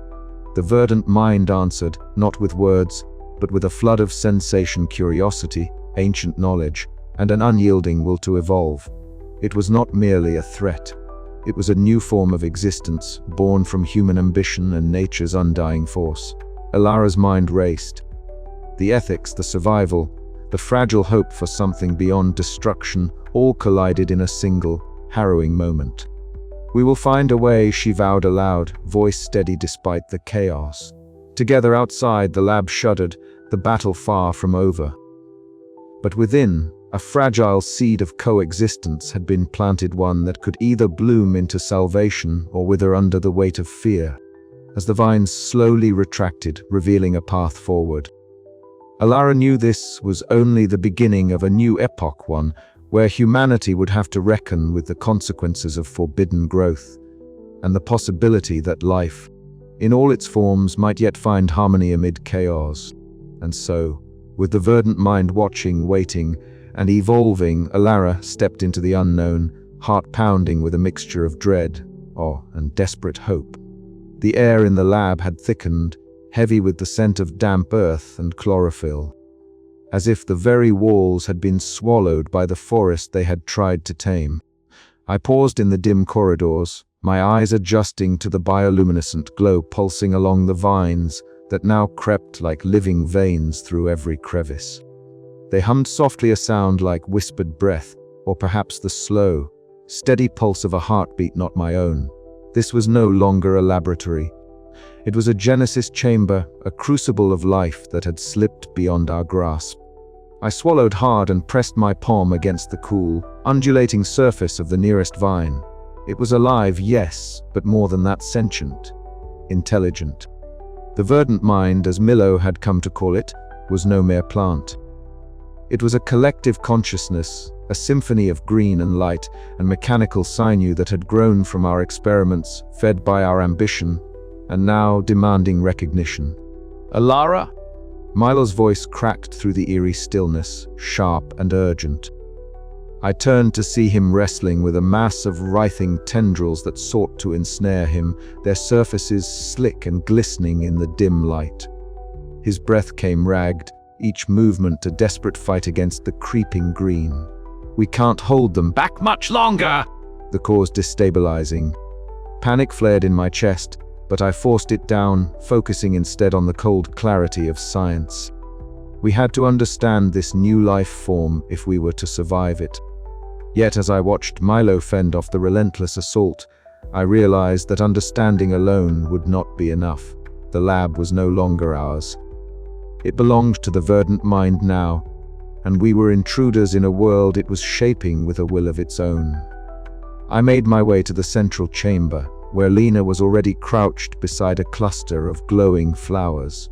The verdant mind answered, not with words, but with a flood of sensation, curiosity, ancient knowledge, and an unyielding will to evolve. It was not merely a threat. It was a new form of existence, born from human ambition and nature's undying force. Alara's mind raced. The ethics, the survival, the fragile hope for something beyond destruction, all collided in a single, harrowing moment. "We will find a way," she vowed aloud, voice steady despite the chaos. Together outside, the lab shuddered, the battle far from over. But within, a fragile seed of coexistence had been planted, one that could either bloom into salvation or wither under the weight of fear, as the vines slowly retracted, revealing a path forward. Alara knew this was only the beginning of a new epoch, one where humanity would have to reckon with the consequences of forbidden growth, and the possibility that life, in all its forms, might yet find harmony amid chaos. And so, with the verdant mind watching, waiting, and evolving, Alara stepped into the unknown, heart pounding with a mixture of dread, awe, and desperate hope. The air in the lab had thickened, heavy with the scent of damp earth and chlorophyll, as if the very walls had been swallowed by the forest they had tried to tame. I paused in the dim corridors, my eyes adjusting to the bioluminescent glow pulsing along the vines that now crept like living veins through every crevice. They hummed softly, a sound like whispered breath, or perhaps the slow, steady pulse of a heartbeat not my own. This was no longer a laboratory. It was a Genesis chamber, a crucible of life that had slipped beyond our grasp. I swallowed hard and pressed my palm against the cool, undulating surface of the nearest vine. It was alive, yes, but more than that, sentient, intelligent. The verdant mind, as Milo had come to call it, was no mere plant. It was a collective consciousness, a symphony of green and light and mechanical sinew that had grown from our experiments, fed by our ambition, and now demanding recognition. Alara? Milo's voice cracked through the eerie stillness, sharp and urgent. I turned to see him wrestling with a mass of writhing tendrils that sought to ensnare him, their surfaces slick and glistening in the dim light. His breath came ragged, each movement a desperate fight against the creeping green. We can't hold them Back much longer! the cause destabilizing. Panic flared in my chest, but I forced it down, focusing instead on the cold clarity of science. We had to understand this new life form if we were to survive it. Yet as I watched Milo fend off the relentless assault, I realized that understanding alone would not be enough. The lab was no longer ours. It belonged to the verdant mind now, and we were intruders in a world it was shaping with a will of its own. I made my way to the central chamber, where Lena was already crouched beside a cluster of glowing flowers.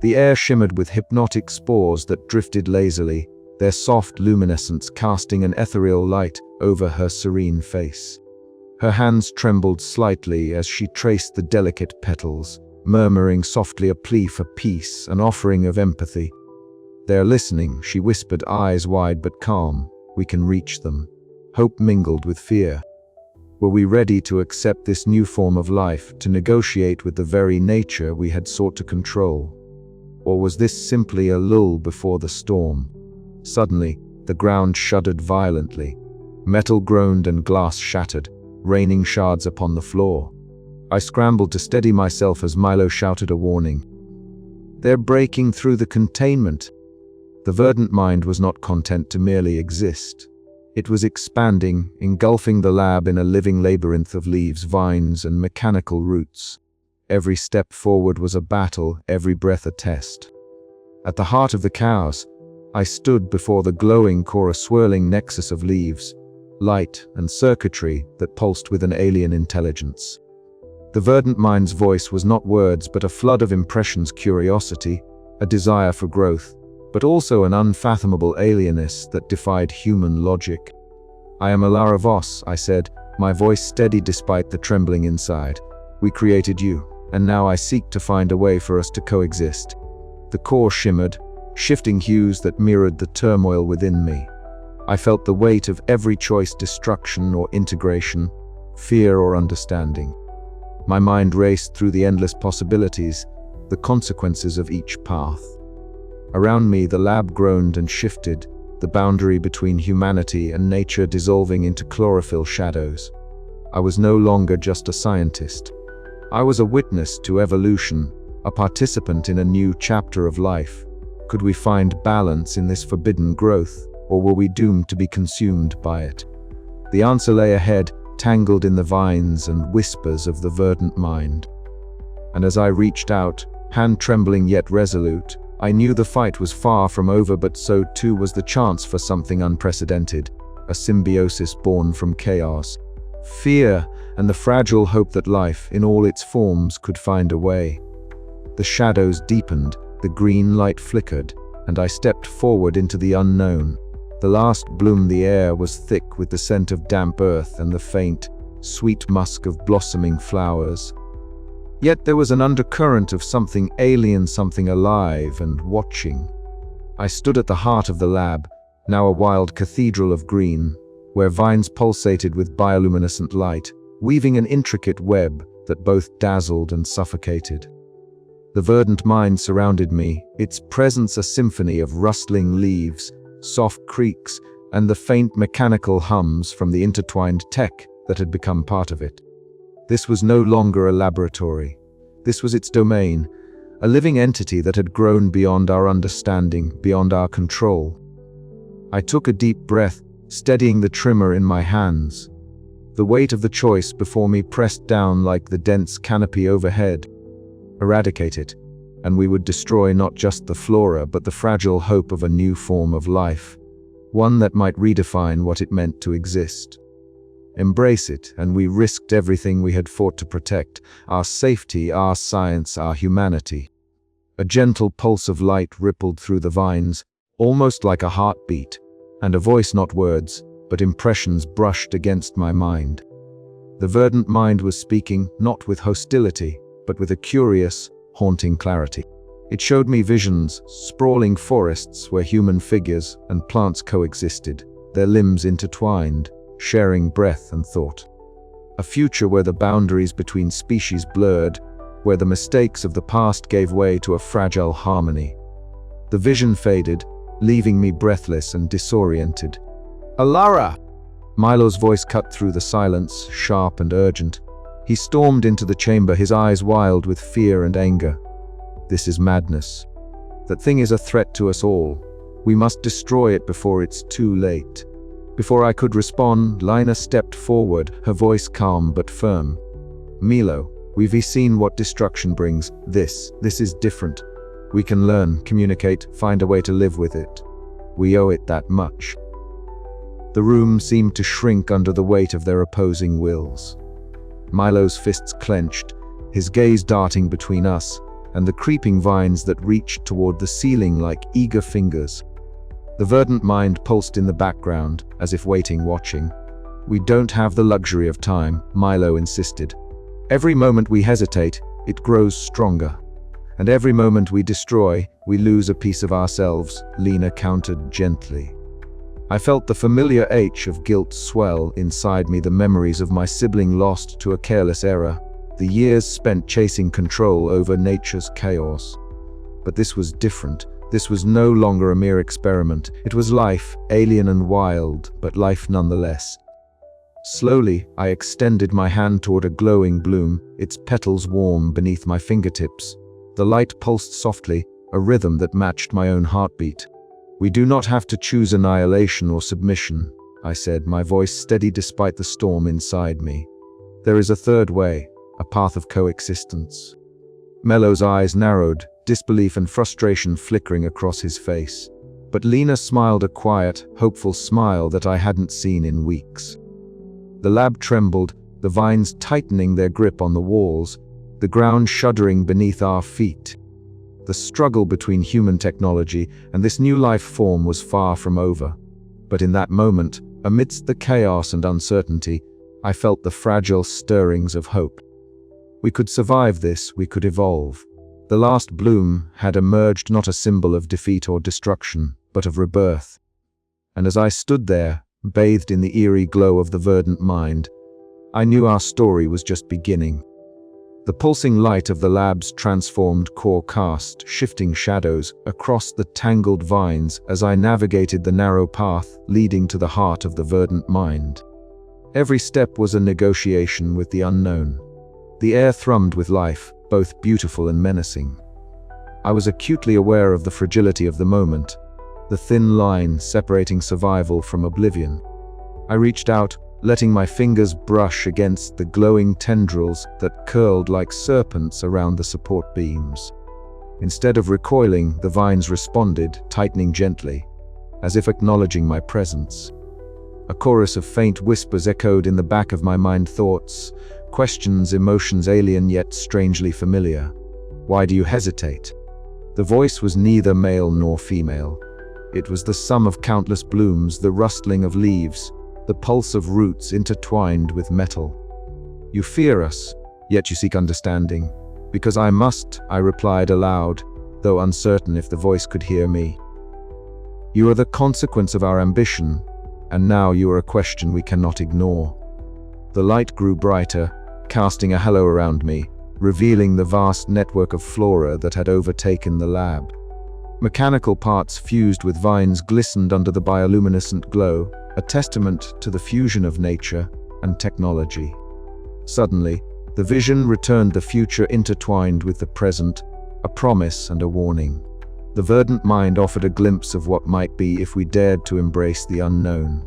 The air shimmered with hypnotic spores that drifted lazily, their soft luminescence casting an ethereal light over her serene face. Her hands trembled slightly as she traced the delicate petals, murmuring softly a plea for peace, an offering of empathy. "They're listening," she whispered, eyes wide but calm. "We can reach them." Hope mingled with fear. Were we ready to accept this new form of life, to negotiate with the very nature we had sought to control? Or was this simply a lull before the storm? Suddenly, the ground shuddered violently. Metal groaned and glass shattered, raining shards upon the floor. I scrambled to steady myself as Milo shouted a warning. "They're breaking through the containment." The verdant mind was not content to merely exist. It was expanding, engulfing the lab in a living labyrinth of leaves, vines, and mechanical roots. Every step forward was a battle, every breath a test. At the heart of the chaos, I stood before the glowing core, a swirling nexus of leaves, light, and circuitry that pulsed with an alien intelligence. The verdant mind's voice was not words, but a flood of impressions, curiosity, a desire for growth, but also an unfathomable alienness that defied human logic. "I am Alara Voss," I said, my voice steady despite the trembling inside. "We created you, and now I seek to find a way for us to coexist." The core shimmered, shifting hues that mirrored the turmoil within me. I felt the weight of every choice, destruction or integration, fear or understanding. My mind raced through the endless possibilities, the consequences of each path. Around me, the lab groaned and shifted, the boundary between humanity and nature dissolving into chlorophyll shadows. I was no longer just a scientist. I was a witness to evolution, a participant in a new chapter of life. Could we find balance in this forbidden growth, or were we doomed to be consumed by it? The answer lay ahead, tangled in the vines and whispers of the verdant mind. And as I reached out, hand trembling yet resolute, I knew the fight was far from over, but so too was the chance for something unprecedented, a symbiosis born from chaos, fear, and the fragile hope that life, in all its forms, could find a way. The shadows deepened, the green light flickered, and I stepped forward into the unknown. The last bloom, the air was thick with the scent of damp earth and the faint, sweet musk of blossoming flowers. Yet there was an undercurrent of something alien, something alive and watching. I stood at the heart of the lab, now a wild cathedral of green, where vines pulsated with bioluminescent light, weaving an intricate web that both dazzled and suffocated. The verdant mind surrounded me, its presence a symphony of rustling leaves, soft creaks, and the faint mechanical hums from the intertwined tech that had become part of it. This was no longer a laboratory. This was its domain, a living entity that had grown beyond our understanding, beyond our control. I took a deep breath, steadying the trimmer in my hands. The weight of the choice before me pressed down like the dense canopy overhead. Eradicate it, and we would destroy not just the flora but the fragile hope of a new form of life, one that might redefine what it meant to exist. Embrace it, and we risked everything we had fought to protect, our safety, our science, our humanity. A gentle pulse of light rippled through the vines, almost like a heartbeat, and a voice, not words, but impressions brushed against my mind. The verdant mind was speaking, not with hostility, but with a curious, haunting clarity. It showed me visions, sprawling forests where human figures and plants coexisted, their limbs intertwined, sharing breath and thought. A future where the boundaries between species blurred, where the mistakes of the past gave way to a fragile harmony. The vision faded, leaving me breathless and disoriented. Alara! Milo's voice cut through the silence, sharp and urgent. He stormed into the chamber, his eyes wild with fear and anger. This is madness. That thing is a threat to us all. We must destroy it before it's too late. Before I could respond, Lina stepped forward, her voice calm but firm. Milo, we've seen what destruction brings. This is different. We can learn, communicate, find a way to live with it. We owe it that much. The room seemed to shrink under the weight of their opposing wills. Milo's fists clenched, his gaze darting between us and the creeping vines that reached toward the ceiling like eager fingers. The verdant mind pulsed in the background, as if waiting, watching. We don't have the luxury of time, Milo insisted. Every moment we hesitate, it grows stronger. And every moment we destroy, we lose a piece of ourselves, Lina countered gently. I felt the familiar ache of guilt swell inside me, the memories of my sibling lost to a careless error, the years spent chasing control over nature's chaos. But this was different. This was no longer a mere experiment. It was life, alien and wild, but life nonetheless. Slowly, I extended my hand toward a glowing bloom, its petals warm beneath my fingertips. The light pulsed softly, a rhythm that matched my own heartbeat. We do not have to choose annihilation or submission, I said, my voice steady despite the storm inside me. There is a third way, a path of coexistence. Melo's eyes narrowed, disbelief and frustration flickering across his face. But Lina smiled, a quiet, hopeful smile that I hadn't seen in weeks. The lab trembled, the vines tightening their grip on the walls, the ground shuddering beneath our feet. The struggle between human technology and this new life form was far from over. But in that moment, amidst the chaos and uncertainty, I felt the fragile stirrings of hope. We could survive this, we could evolve. The last bloom had emerged, not a symbol of defeat or destruction, but of rebirth. And as I stood there, bathed in the eerie glow of the verdant mind, I knew our story was just beginning. The pulsing light of the lab's transformed core cast shifting shadows across the tangled vines as I navigated the narrow path leading to the heart of the verdant mind. Every step was a negotiation with the unknown. The air thrummed with life, both beautiful and menacing. I was acutely aware of the fragility of the moment, the thin line separating survival from oblivion. I reached out, letting my fingers brush against the glowing tendrils that curled like serpents around the support beams. Instead of recoiling, the vines responded, tightening gently, as if acknowledging my presence. A chorus of faint whispers echoed in the back of my mind, thoughts, questions, emotions alien yet strangely familiar. Why do you hesitate? The voice was neither male nor female. It was the sum of countless blooms, the rustling of leaves, the pulse of roots intertwined with metal. You fear us, yet you seek understanding. Because I must, I replied aloud, though uncertain if the voice could hear me. You are the consequence of our ambition, and now you are a question we cannot ignore. The light grew brighter, casting a halo around me, revealing the vast network of flora that had overtaken the lab. Mechanical parts fused with vines glistened under the bioluminescent glow, a testament to the fusion of nature and technology. Suddenly, the vision returned, the future intertwined with the present, a promise and a warning. The verdant mind offered a glimpse of what might be if we dared to embrace the unknown.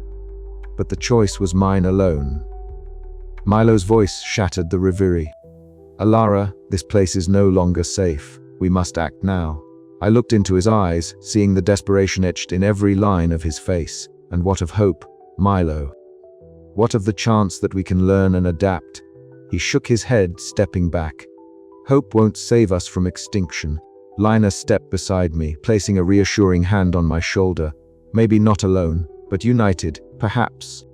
But the choice was mine alone. Milo's voice shattered the reverie. "Alara, this place is no longer safe. We must act now." I looked into his eyes, seeing the desperation etched in every line of his face. And what of hope, Milo? What of the chance that we can learn and adapt? He shook his head, stepping back. "Hope won't save us from extinction." Lina stepped beside me, placing a reassuring hand on my shoulder. "Maybe not alone, but united, perhaps."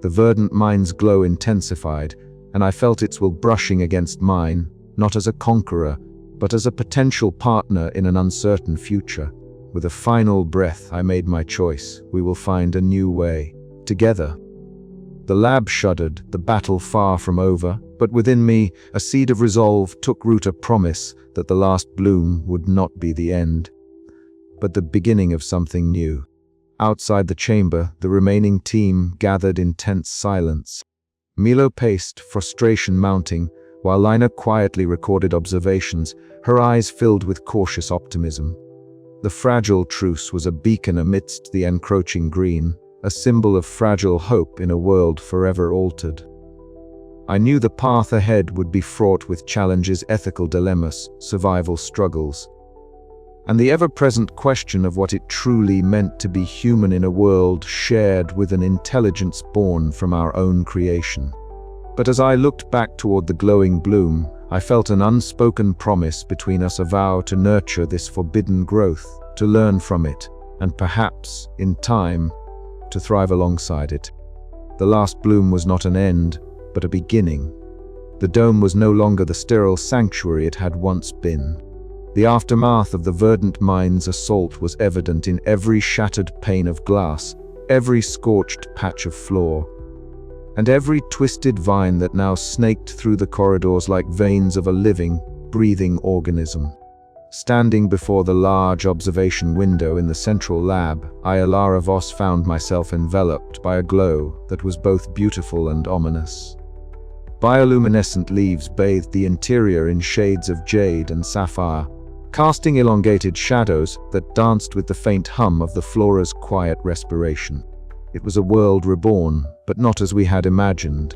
The verdant mind's glow intensified, and I felt its will brushing against mine, not as a conqueror, but as a potential partner in an uncertain future. With a final breath, I made my choice. We will find a new way. Together. The lab shuddered, the battle far from over, but within me, a seed of resolve took root, a promise that the last bloom would not be the end, but the beginning of something new. Outside the chamber, the remaining team gathered in tense silence. Milo paced, frustration mounting, while Lina quietly recorded observations, her eyes filled with cautious optimism. The fragile truce was a beacon amidst the encroaching green, a symbol of fragile hope in a world forever altered. I knew the path ahead would be fraught with challenges, ethical dilemmas, survival struggles, and the ever-present question of what it truly meant to be human in a world shared with an intelligence born from our own creation. But as I looked back toward the glowing bloom, I felt an unspoken promise between us, a vow to nurture this forbidden growth, to learn from it, and perhaps, in time, to thrive alongside it. The last bloom was not an end, but a beginning. The dome was no longer the sterile sanctuary it had once been. The aftermath of the verdant mind's assault was evident in every shattered pane of glass, every scorched patch of floor, and every twisted vine that now snaked through the corridors like veins of a living, breathing organism. Standing before the large observation window in the central lab, Alara Voss found myself enveloped by a glow that was both beautiful and ominous. Bioluminescent leaves bathed the interior in shades of jade and sapphire, casting elongated shadows that danced with the faint hum of the flora's quiet respiration. It was a world reborn, but not as we had imagined.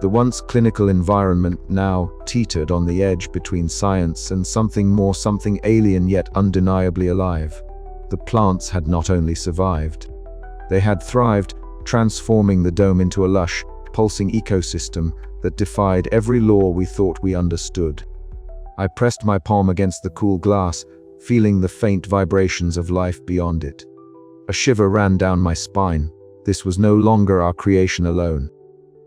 The once clinical environment now teetered on the edge between science and something more, something alien yet undeniably alive. The plants had not only survived, they had thrived, transforming the dome into a lush, pulsing ecosystem that defied every law we thought we understood. I pressed my palm against the cool glass, feeling the faint vibrations of life beyond it. A shiver ran down my spine. This was no longer our creation alone.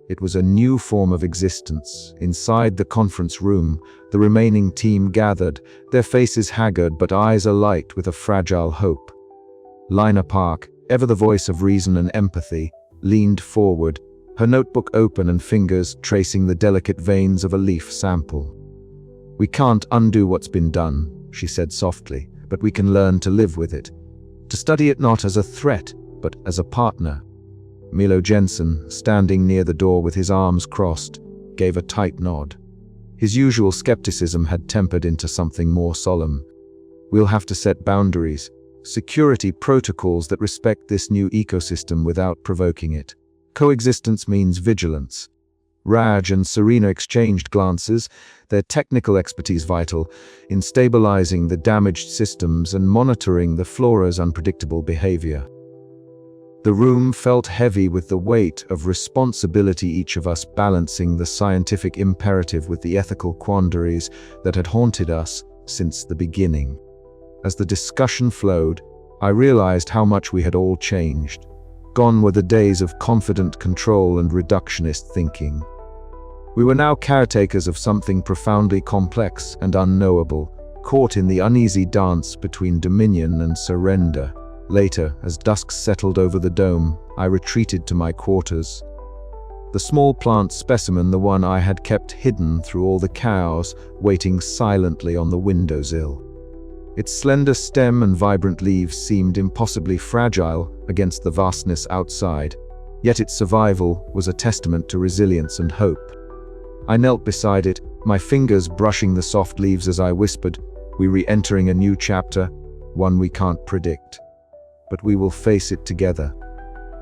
It was a new form of existence. Inside the conference room, the remaining team gathered, their faces haggard but eyes alight with a fragile hope. Lina Park, ever the voice of reason and empathy, leaned forward, her notebook open and fingers tracing the delicate veins of a leaf sample. "We can't undo what's been done," she said softly, "but we can learn to live with it, to study it not as a threat, but as a partner." Milo Jensen, standing near the door with his arms crossed, gave a tight nod. His usual skepticism had tempered into something more solemn. "We'll have to set boundaries, security protocols that respect this new ecosystem without provoking it. Coexistence means vigilance." Raj and Serena exchanged glances, their technical expertise vital in stabilizing the damaged systems and monitoring the flora's unpredictable behavior. The room felt heavy with the weight of responsibility, each of us balancing the scientific imperative with the ethical quandaries that had haunted us since the beginning. As the discussion flowed, I realized how much we had all changed. Gone were the days of confident control and reductionist thinking. We were now caretakers of something profoundly complex and unknowable, caught in the uneasy dance between dominion and surrender. Later, as dusk settled over the dome, I retreated to my quarters. The small plant specimen, the one I had kept hidden through all the chaos, waiting silently on the windowsill. Its slender stem and vibrant leaves seemed impossibly fragile against the vastness outside, yet its survival was a testament to resilience and hope. I knelt beside it, my fingers brushing the soft leaves as I whispered, "We re-entering a new chapter, one we can't predict. But we will face it together.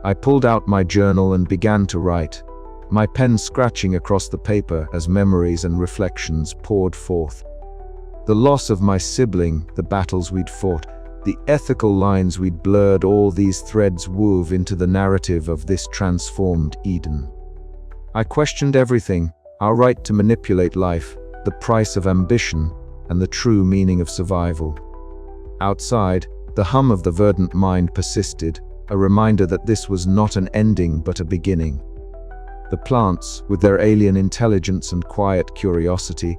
I pulled out my journal and began to write, my pen scratching across the paper as memories and reflections poured forth. The loss of my sibling, the battles we'd fought, the ethical lines we'd blurred, all these threads wove into the narrative of this transformed Eden. I questioned everything, our right to manipulate life, the price of ambition, and the true meaning of survival. Outside, the hum of the verdant mind persisted, a reminder that this was not an ending but a beginning. The plants, with their alien intelligence and quiet curiosity,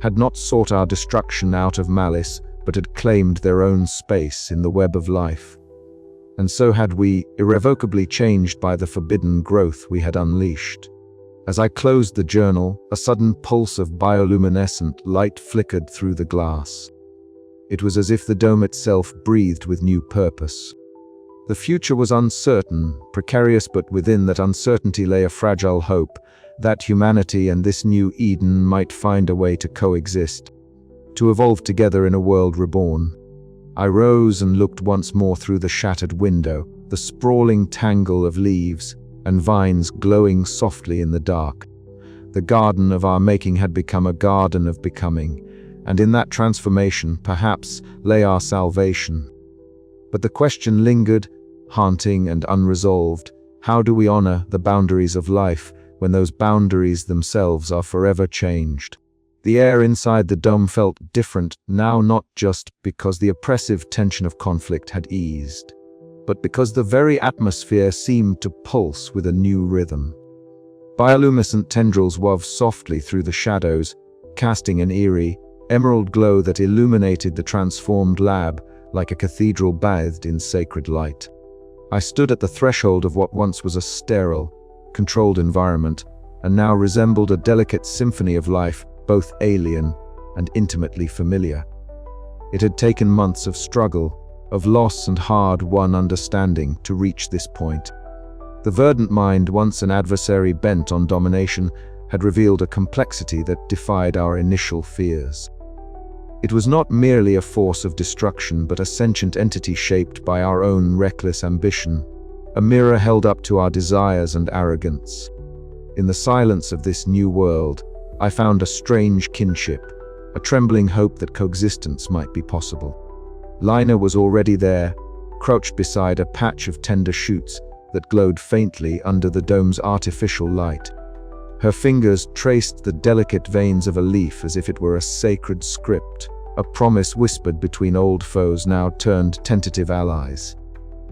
had not sought our destruction out of malice, but had claimed their own space in the web of life. And so had we, irrevocably changed by the forbidden growth we had unleashed. As I closed the journal, a sudden pulse of bioluminescent light flickered through the glass. It was as if the dome itself breathed with new purpose. The future was uncertain, precarious, but within that uncertainty lay a fragile hope that humanity and this new Eden might find a way to coexist, to evolve together in a world reborn. I rose and looked once more through the shattered window, the sprawling tangle of leaves and vines glowing softly in the dark. The garden of our making had become a garden of becoming, and in that transformation, perhaps, lay our salvation. But the question lingered, haunting and unresolved: how do we honor the boundaries of life when those boundaries themselves are forever changed? The air inside the dome felt different now, not just because the oppressive tension of conflict had eased, but because the very atmosphere seemed to pulse with a new rhythm. Bioluminescent tendrils wove softly through the shadows, casting an eerie, emerald glow that illuminated the transformed lab like a cathedral bathed in sacred light. I stood at the threshold of what once was a sterile, controlled environment, and now resembled a delicate symphony of life, both alien and intimately familiar. It had taken months of struggle, of loss and hard-won understanding to reach this point. The verdant mind, once an adversary bent on domination, had revealed a complexity that defied our initial fears. It was not merely a force of destruction, but a sentient entity shaped by our own reckless ambition, a mirror held up to our desires and arrogance. In the silence of this new world, I found a strange kinship, a trembling hope that coexistence might be possible. Lina was already there, crouched beside a patch of tender shoots that glowed faintly under the dome's artificial light. Her fingers traced the delicate veins of a leaf as if it were a sacred script, a promise whispered between old foes now turned tentative allies.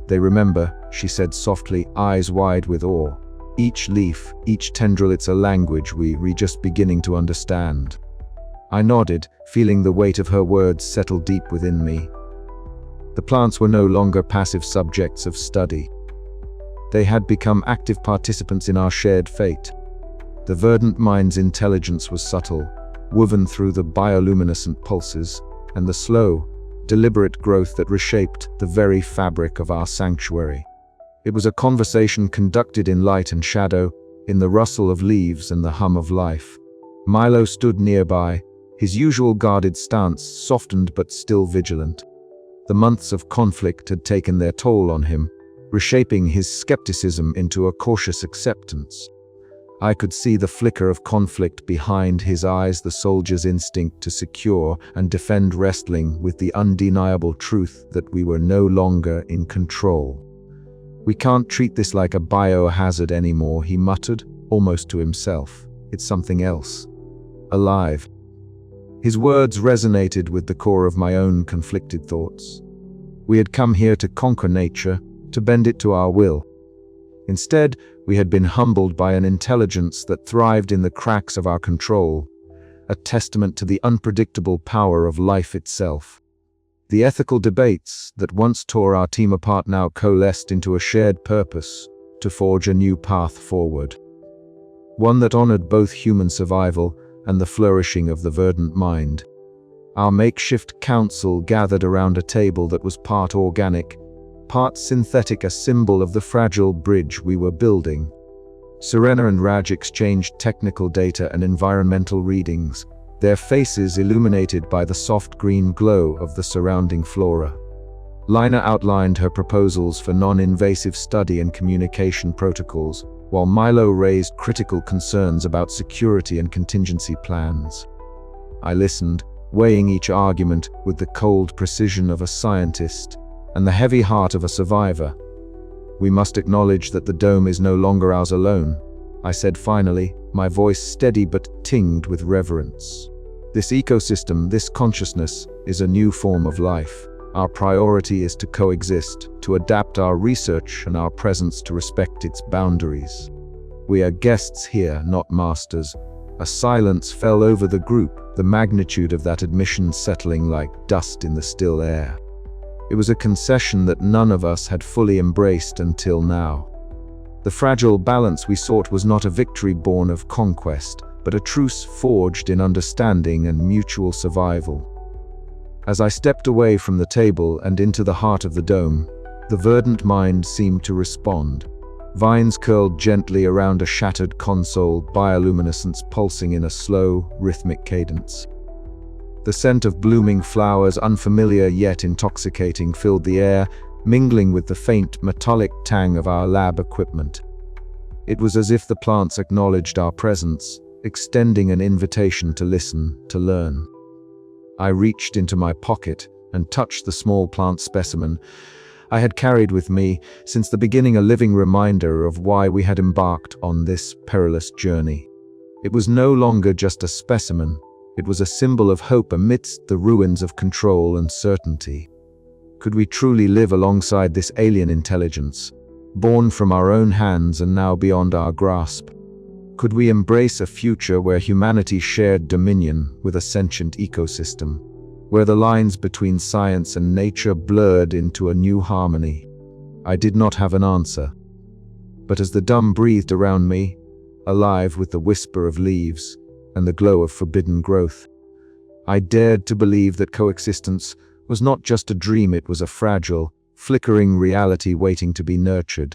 "They remember," she said softly, eyes wide with awe. "Each leaf, each tendril, it's a language we're just beginning to understand." I nodded, feeling the weight of her words settle deep within me. The plants were no longer passive subjects of study. They had become active participants in our shared fate. The verdant mind's intelligence was subtle, woven through the bioluminescent pulses, and the slow, deliberate growth that reshaped the very fabric of our sanctuary. It was a conversation conducted in light and shadow, in the rustle of leaves and the hum of life. Milo stood nearby, his usual guarded stance softened but still vigilant. The months of conflict had taken their toll on him, reshaping his skepticism into a cautious acceptance. I could see the flicker of conflict behind his eyes, the soldier's instinct to secure and defend wrestling with the undeniable truth that we were no longer in control. "We can't treat this like a biohazard anymore," he muttered, almost to himself. "It's something else. Alive." His words resonated with the core of my own conflicted thoughts. We had come here to conquer nature, to bend it to our will. Instead, we had been humbled by an intelligence that thrived in the cracks of our control, a testament to the unpredictable power of life itself. The ethical debates that once tore our team apart now coalesced into a shared purpose to forge a new path forward. One that honored both human survival and the flourishing of the verdant mind. Our makeshift council gathered around a table that was part organic, part synthetic, a symbol of the fragile bridge we were building. Serena and Raj exchanged technical data and environmental readings, their faces illuminated by the soft green glow of the surrounding flora. Lina outlined her proposals for non-invasive study and communication protocols, while Milo raised critical concerns about security and contingency plans. I listened, weighing each argument with the cold precision of a scientist and the heavy heart of a survivor. "We must acknowledge that the dome is no longer ours alone," I said finally, my voice steady but tinged with reverence. "This ecosystem, this consciousness, is a new form of life. Our priority is to coexist, to adapt our research and our presence to respect its boundaries. We are guests here, not masters." A silence fell over the group, the magnitude of that admission settling like dust in the still air. It was a concession that none of us had fully embraced until now. The fragile balance we sought was not a victory born of conquest, but a truce forged in understanding and mutual survival. As I stepped away from the table and into the heart of the dome, the verdant mind seemed to respond. Vines curled gently around a shattered console, bioluminescence pulsing in a slow, rhythmic cadence. The scent of blooming flowers, unfamiliar yet intoxicating, filled the air, mingling with the faint, metallic tang of our lab equipment. It was as if the plants acknowledged our presence, extending an invitation to listen, to learn. I reached into my pocket and touched the small plant specimen I had carried with me since the beginning, a living reminder of why we had embarked on this perilous journey. It was no longer just a specimen, it was a symbol of hope amidst the ruins of control and certainty. Could we truly live alongside this alien intelligence, born from our own hands and now beyond our grasp? Could we embrace a future where humanity shared dominion with a sentient ecosystem, where the lines between science and nature blurred into a new harmony? I did not have an answer. But as the dome breathed around me, alive with the whisper of leaves and the glow of forbidden growth, I dared to believe that coexistence was not just a dream, it was a fragile, flickering reality waiting to be nurtured.